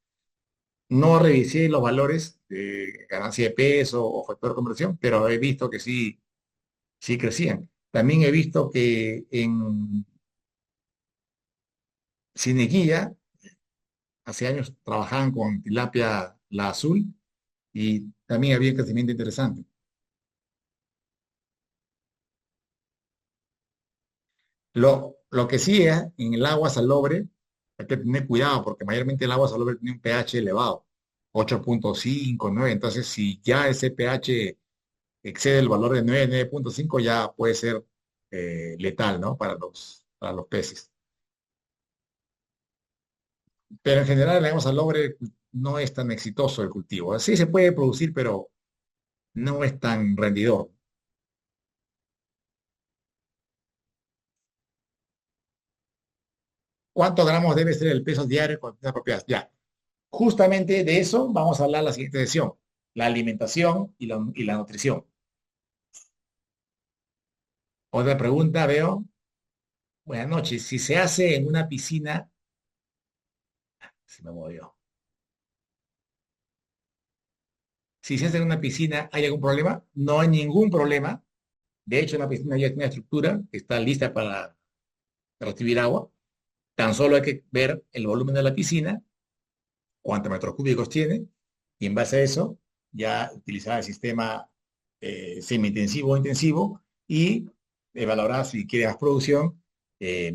No revisé los valores de ganancia de peso o factor de conversión, pero he visto que sí, sí crecían. También he visto que en Cineguía, hace años trabajaban con tilapia la azul y también había crecimiento interesante. Lo que sí es, en el agua salobre, hay que tener cuidado porque mayormente el agua salobre tiene un pH elevado, 8.5, 9. Entonces, si ya ese pH excede el valor de 9, 9.5, ya puede ser letal, ¿no? Para los peces. Pero en general, el agua salobre no es tan exitoso el cultivo. Sí se puede producir, pero no es tan rendidor. ¿Cuántos gramos debe ser el peso diario con estas propiedades? Ya. Justamente de eso vamos a hablar en la siguiente sesión, la alimentación y la nutrición. Otra pregunta, veo. Buenas noches. Si se hace en una piscina, se me movió. Si se hace en una piscina, ¿hay algún problema? No hay ningún problema. De hecho, una piscina ya tiene una estructura que está lista para recibir agua. Tan solo hay que ver el volumen de la piscina, cuántos metros cúbicos tiene, y en base a eso ya utilizar el sistema semi-intensivo o intensivo y valorar si quiere más producción, eh,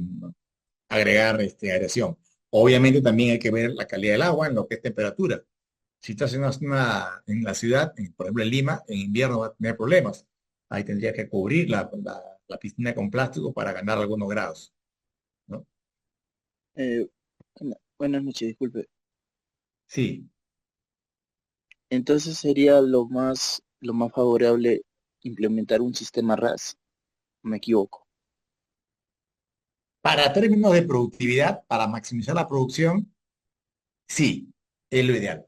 agregar aireación. Obviamente también hay que ver la calidad del agua en lo que es temperatura. Si estás en la ciudad, por ejemplo en Lima, en invierno va a tener problemas. Ahí tendría que cubrir la piscina con plástico para ganar algunos grados, ¿no? Eh, Buenas noches, disculpe. Sí, Entonces sería lo más lo más favorable implementar un sistema RAS? ¿Me equivoco? Para términos de productividad, para maximizar la producción, sí, es lo ideal,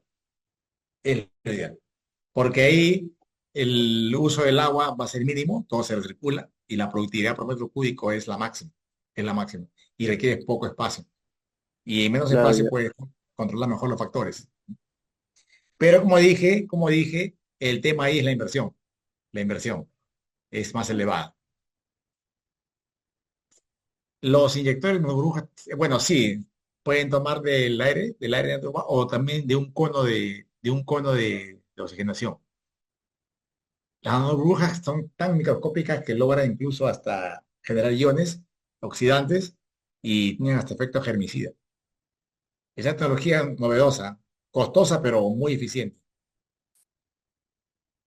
es lo ideal. Porque ahí el uso del agua va a ser mínimo, todo se recircula y la productividad por metro cúbico es la máxima y requiere poco espacio. Y en menos Claro, espacio ya, puedes controlar mejor los factores. Pero como dije, el tema ahí es la inversión. La inversión es más elevada. Los inyectores de burbujas, bueno, sí, pueden tomar del aire dentro o también de un cono de oxigenación. Las burbujas son tan microscópicas que logran incluso hasta generar iones oxidantes y tienen hasta efecto germicida. Esa tecnología novedosa, costosa, pero muy eficiente.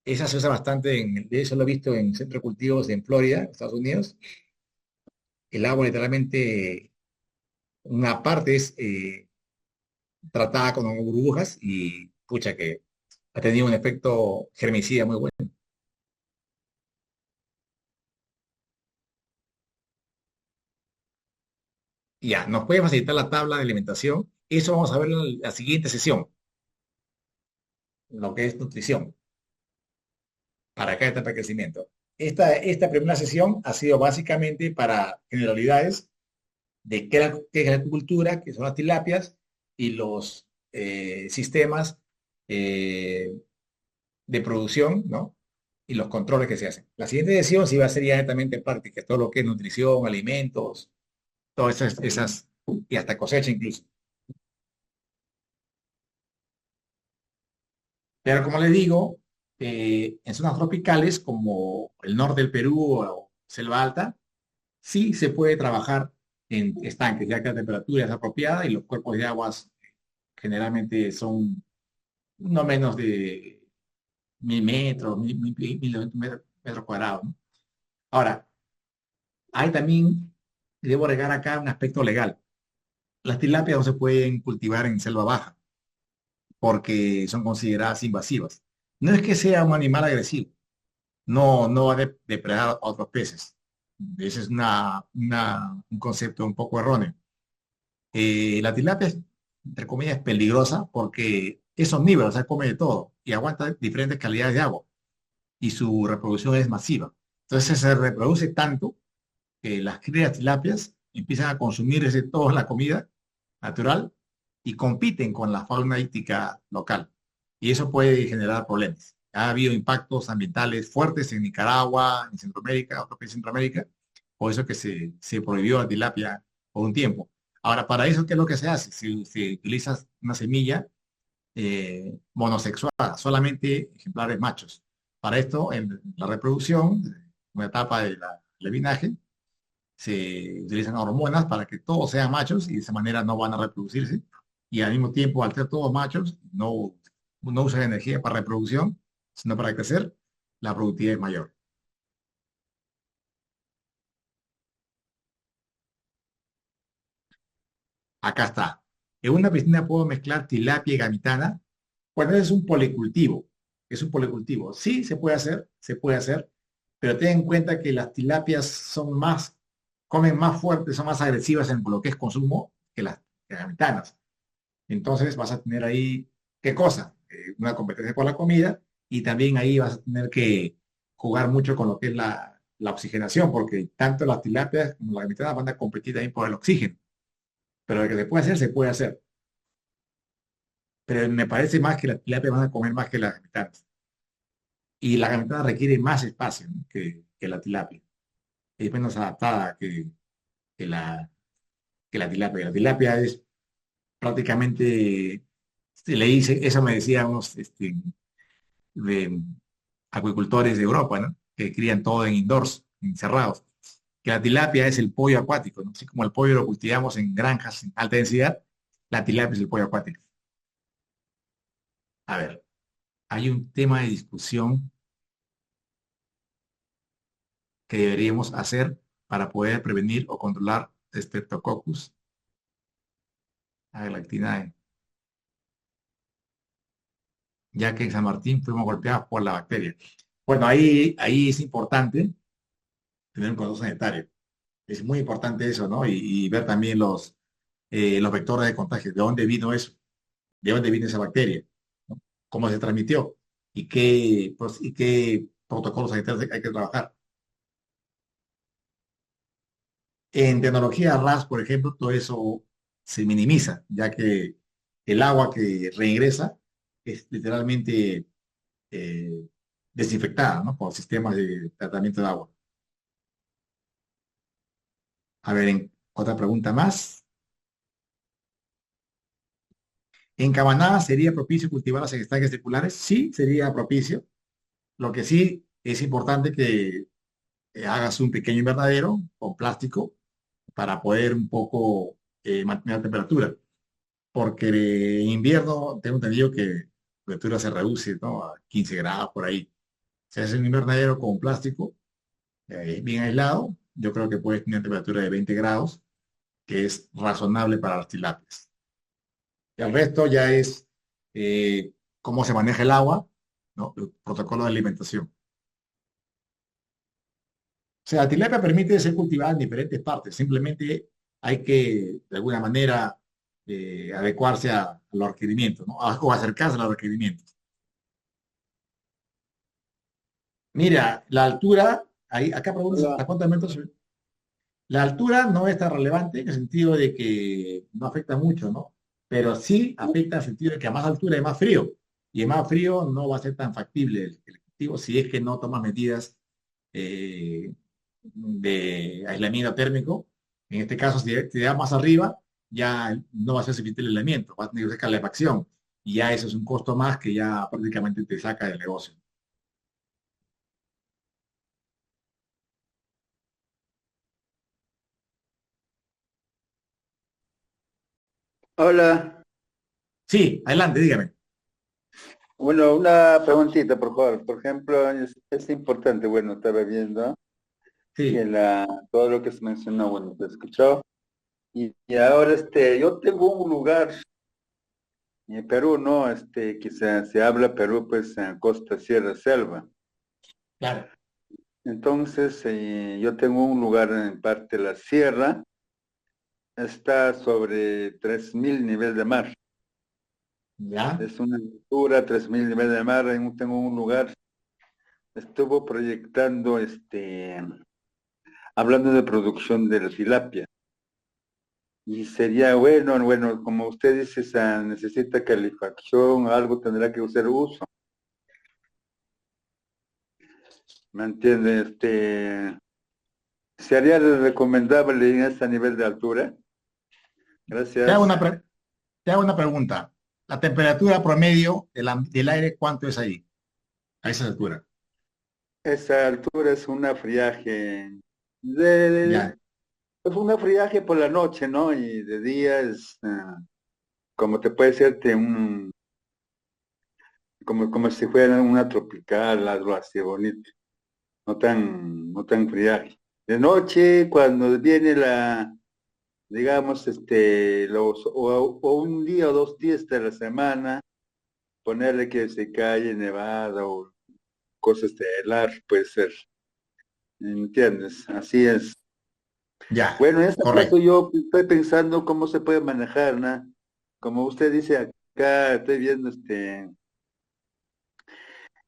Esa se usa bastante, de eso lo he visto en centros de cultivos en Florida, Estados Unidos. El agua literalmente, una parte es tratada con burbujas y pucha que ha tenido un efecto germicida muy bueno. Ya, nos puede facilitar la tabla de alimentación. Eso vamos a ver en la siguiente sesión, lo que es nutrición para cada etapa de crecimiento. Esta primera sesión ha sido básicamente para generalidades de qué es la acuicultura, qué son las tilapias y los sistemas eh, de producción, ¿no? Y los controles que se hacen. La siguiente sesión sí va a ser ya netamente práctica, todo lo que es nutrición, alimentos, todas y hasta cosecha incluso. Pero como les digo, en zonas tropicales como el norte del Perú o selva alta, sí se puede trabajar en estanques, ya que la temperatura es apropiada y los cuerpos de aguas generalmente son no menos de 1000 metros, metros cuadrados, ¿no? Ahora, hay también, debo agregar acá un aspecto legal. Las tilapias no se pueden cultivar en selva baja porque son consideradas invasivas. No es que sea un animal agresivo, no va a depredar a otros peces. Ese es un concepto un poco erróneo. La tilapia es, entre comillas, peligrosa porque es omnívora, o sea, come de todo y aguanta diferentes calidades de agua y su reproducción es masiva. Entonces se reproduce tanto que las crías tilapias empiezan a consumir toda la comida natural y compiten con la fauna íctica local. Y eso puede generar problemas. Ha habido impactos ambientales fuertes en Nicaragua, en Centroamérica, otros países de Centroamérica, por eso que se prohibió la tilapia por un tiempo. Ahora, para eso, ¿qué es lo que se hace? Se utiliza una semilla monosexual, solamente ejemplares machos. Para esto, en la reproducción, una etapa de la levinaje, se utilizan hormonas para que todos sean machos y de esa manera no van a reproducirse. Y al mismo tiempo, al ser todos machos, no usan energía para reproducción, sino para crecer, la productividad es mayor. Acá está. En una piscina puedo mezclar tilapia y gamitana. Bueno, es un policultivo. Es un policultivo. Sí, se puede hacer, pero ten en cuenta que las tilapias comen más fuertes, son más agresivas en lo que es consumo que las gamitanas. Entonces vas a tener ahí, ¿qué cosa? Una competencia por la comida y también ahí vas a tener que jugar mucho con lo que es la oxigenación, porque tanto las tilapias como las gamitanas van a competir ahí por el oxígeno. Pero lo que se puede hacer, se puede hacer. Pero me parece más que las tilapias van a comer más que las gamitanas. Y la gamitana requiere más espacio, ¿no? que la tilapia. Es menos adaptada que la, que la tilapia. La tilapia es prácticamente, le dice, eso me decían unos de acuicultores de Europa, ¿no? Que crían todo en indoors, encerrados. Que la tilapia es el pollo acuático, ¿no? Así como el pollo lo cultivamos en granjas en alta densidad, la tilapia es el pollo acuático. A ver, hay un tema de discusión que deberíamos hacer para poder prevenir o controlar Streptococcus agalactinae. ya que en San Martín fuimos golpeados por la bacteria. Bueno, ahí es importante tener un control sanitario. Es muy importante eso, ¿no? Y ver también los vectores de contagio, de dónde vino eso, de dónde vino esa bacteria, ¿no? Cómo se transmitió y qué protocolos sanitarios hay que trabajar. En tecnología RAS, por ejemplo, todo eso se minimiza, ya que el agua que reingresa es literalmente eh, desinfectada, ¿no? Por sistemas de tratamiento de agua. A ver, otra pregunta más. ¿En Cabaná sería propicio cultivarlas en estanques circulares? Sí, sería propicio. Lo que sí es importante que hagas un pequeño invernadero con plástico para poder un poco mantener la temperatura. Porque en invierno tengo entendido que la temperatura se reduce, ¿no? A 15 grados por ahí. Si haces un invernadero con plástico bien aislado, yo creo que puedes tener temperatura de 20 grados, que es razonable para las tilapias. El resto ya es cómo se maneja el agua, ¿no? El protocolo de alimentación. O sea, la tilapia permite ser cultivada en diferentes partes. Simplemente hay que, de alguna manera, adecuarse a los requerimientos, ¿no? O acercarse a los requerimientos. Mira, la altura, ahí, acá preguntas Hola. hasta cuántos metros. La altura no es tan relevante en el sentido de que no afecta mucho, ¿no? Pero sí afecta en el sentido de que a más altura hay más frío. Y en más frío no va a ser tan factible el cultivo si es que no tomas medidas de aislamiento térmico. En este caso, si te da más arriba, ya no va a ser suficiente el aislamiento, va a tener que usar calefacción. Y ya eso es un costo más que ya prácticamente te saca del negocio. Hola. Sí, adelante, dígame. Bueno, una preguntita, por favor. Por ejemplo, es importante, bueno, estaba viendo que Sí, todo lo que se mencionó, bueno, se escuchó. Y ahora, yo tengo un lugar en Perú, ¿no? Que se habla Perú, pues, en costa, sierra, selva. claro. Entonces, yo tengo un lugar en parte de la sierra, está sobre 3.000 nivel de mar. ¿Ya? Es una altura, 3.000 nivel de mar. Tengo un lugar, estuvo proyectando, hablando de producción de la tilapia. Y sería bueno, bueno, como usted dice, necesita calefacción, algo tendrá que usar uso. ¿Me entiende? ¿Sería recomendable en este nivel de altura? Te hago Gracias. una, pre- Te hago una pregunta. La temperatura promedio del aire, ¿cuánto es ahí? A esa altura. Esa altura es una friaje, de- Ya. es una friaje por la noche, ¿no? Y de día es como te puede serte como si fuera una tropical, algo así bonito, no tan friaje. De noche, cuando viene digamos, o un día o 2 días de la semana, ponerle que se cae nevada o cosas de helar, puede ser, ¿me entiendes? Así es. Ya, Bueno, en este caso correcto. yo estoy pensando cómo se puede manejar, ¿no? Como usted dice acá, estoy viendo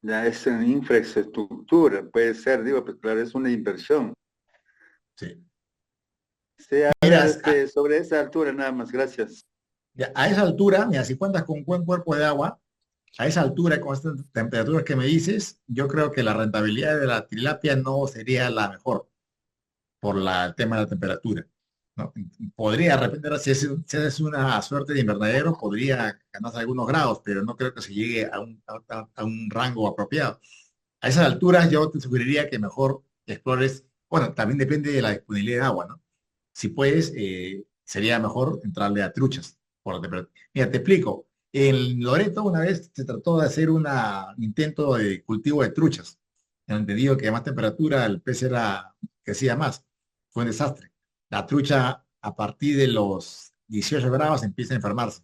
es una infraestructura, puede ser, digo, pues claro, es una inversión. Sí. Sí, a Mira, ver, sobre esa altura nada más, gracias. a esa altura, mira, si cuentas con un buen cuerpo de agua, a esa altura, con estas temperaturas que me dices, yo creo que la rentabilidad de la tilapia no sería la mejor por el tema de la temperatura, ¿no? Podría, de repente, si es una suerte de invernadero, podría ganarse algunos grados, pero no creo que se llegue a un rango apropiado. A esas alturas yo te sugeriría que mejor explores, bueno, también depende de la disponibilidad de agua, ¿no? Si puedes, sería mejor entrarle a truchas por la temperatura. Mira, te explico. En Loreto una vez se trató de hacer un intento de cultivo de truchas. En donde digo que a más temperatura el pez crecía más. Fue un desastre. La trucha a partir de los 18 grados empieza a enfermarse.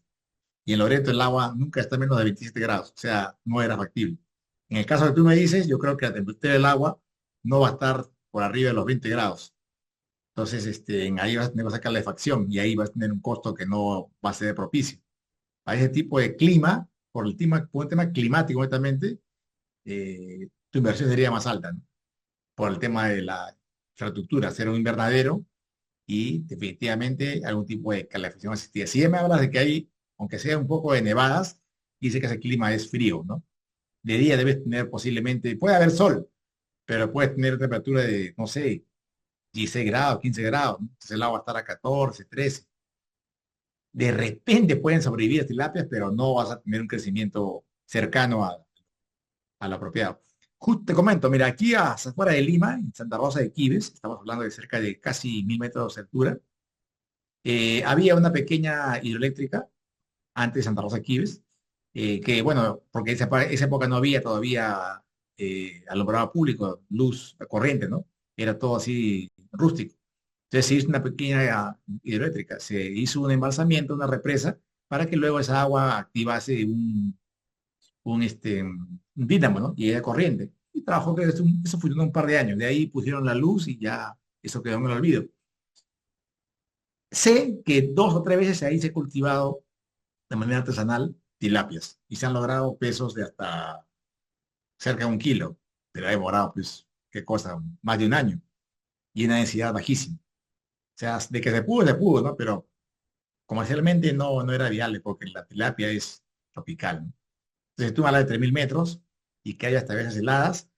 y en Loreto el agua nunca está a menos de 27 grados, o sea, no era factible. En el caso que tú me dices, yo creo que la temperatura del agua no va a estar por arriba de los 20 grados. Entonces, ahí vas a tener que sacar calefacción y ahí vas a tener un costo que no va a ser propicio. A ese tipo de clima, por el tema climático, netamente, tu inversión sería más alta, ¿no? Por el tema de la infraestructura, hacer un invernadero y definitivamente algún tipo de calefacción asistida. Si ya me hablas de que hay, aunque sea un poco de nevadas, dice que ese clima es frío, ¿no? De día debes tener posiblemente, puede haber sol, pero puedes tener temperatura de, no sé, 16 grados, 15 grados, ¿no? Entonces el agua va a estar a 14, 13. De repente pueden sobrevivir las tilapias, pero no vas a tener un crecimiento cercano al apropiado. Justo te comento, mira, aquí afuera de Lima, en Santa Rosa de Quibes, estamos hablando de cerca de casi 1000 metros de altura, había una pequeña hidroeléctrica antes de Santa Rosa de Quibes, que bueno, porque esa época no había todavía alumbrado público, luz corriente, ¿no? Era todo así rústico. Entonces se hizo una pequeña hidroeléctrica, se hizo un embalsamiento, una represa, para que luego esa agua activase un dínamo, ¿no? Y era corriente. Y trabajó, que eso funcionó un par de años. De ahí pusieron la luz y ya eso quedó en el olvido. Sé que 2 o 3 veces ahí se ha cultivado de manera artesanal tilapias y se han logrado pesos de hasta cerca de 1 kilo, pero ha demorado, pues, qué cosa, más de un año y una densidad bajísima. O sea, de que se pudo, ¿no? Pero comercialmente no era viable porque la tilapia es tropical, ¿no? Entonces, tú me hablas de 3000 metros y que haya hasta veces heladas,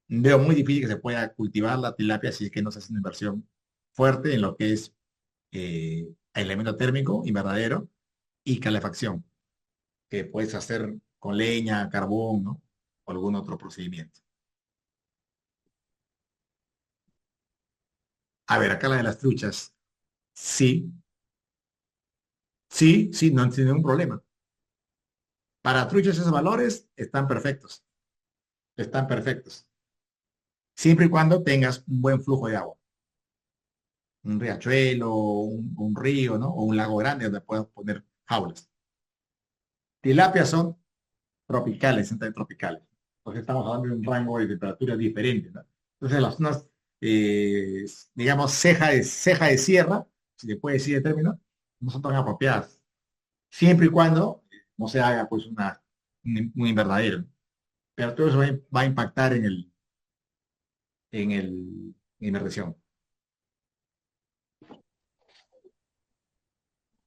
veo muy difícil que se pueda cultivar la tilapia si es que no se hace una inversión fuerte en lo que es aislamiento térmico, invernadero y calefacción, que puedes hacer con leña, carbón, ¿no? O algún otro procedimiento. A ver, acá la de las truchas. Sí, sí, sí, no tiene ningún problema. Para truchas esos valores están perfectos, están perfectos. Siempre y cuando tengas un buen flujo de agua, un riachuelo, un río, ¿no? O un lago grande donde puedas poner jaulas. Tilapias son tropicales, tropicales. Porque estamos hablando de un rango de temperatura diferente, ¿no? Entonces las zonas, digamos, ceja de sierra, si se puede decir el término, no son tan apropiadas. Siempre y cuando no se haga pues un invernadero, ¿no? Pero todo eso va a impactar en la región.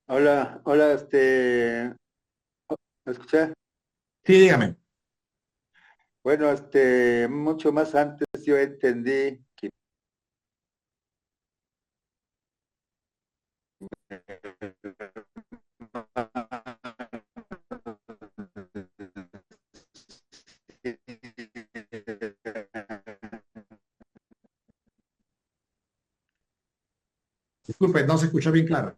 Hola, hola, ¿me escucha? Sí, dígame. Bueno, mucho más antes yo entendí que Disculpe, no se escuchó bien claro.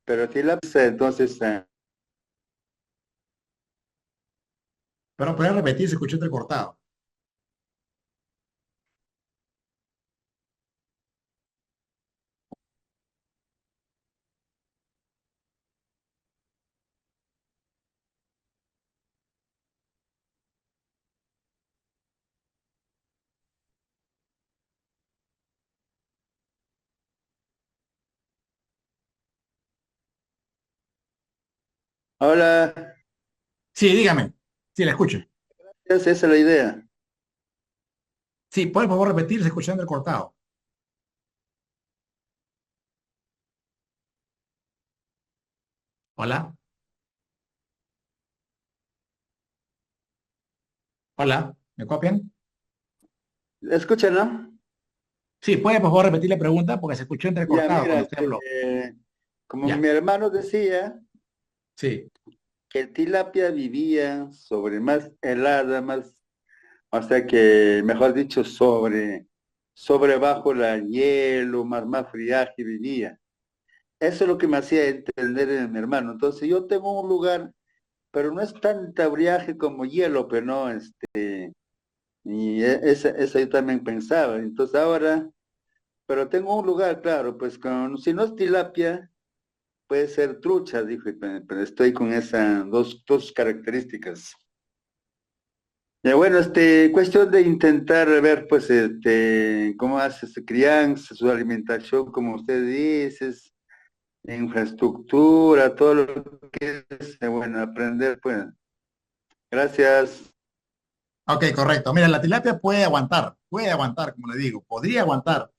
pero si la entonces Pero puede repetir, se escuchó entrecortado. hola, Sí, dígame. Sí, la escucho. esa es la idea. Sí, puede por favor repetir, se escuchó entrecortado. Hola, hola, ¿me copian? Escucha, ¿no? Sí, puede por favor repetir la pregunta porque se escuchó Ya, entrecortado mira, cuando usted habló. como Ya, mi hermano decía, sí. que el tilapia vivía sobre más helada, más, o sea que, mejor dicho, sobre bajo la hielo, más friaje vivía. Eso es lo que me hacía entender mi hermano. Entonces yo tengo un lugar, pero no es tanta briaje como hielo, pero no, y esa yo también pensaba. Entonces ahora, pero tengo un lugar, claro, pues si no es tilapia, puede ser trucha, dije, pero estoy con esas dos características. Ya bueno, cuestión de intentar ver, pues, cómo hace su crianza, su alimentación, como usted dice, infraestructura, todo lo que es, bueno, aprender, pues. Gracias. Ok, correcto. Mira, la tilapia puede aguantar, como le digo, podría aguantar,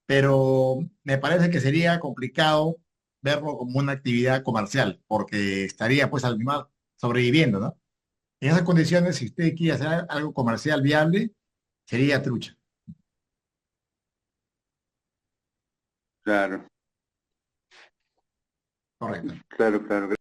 pero me parece que sería complicado verlo como una actividad comercial, porque estaría pues al animal sobreviviendo, ¿no? En esas condiciones, si usted quiere hacer algo comercial viable, sería trucha. Claro, Correcto. claro, claro.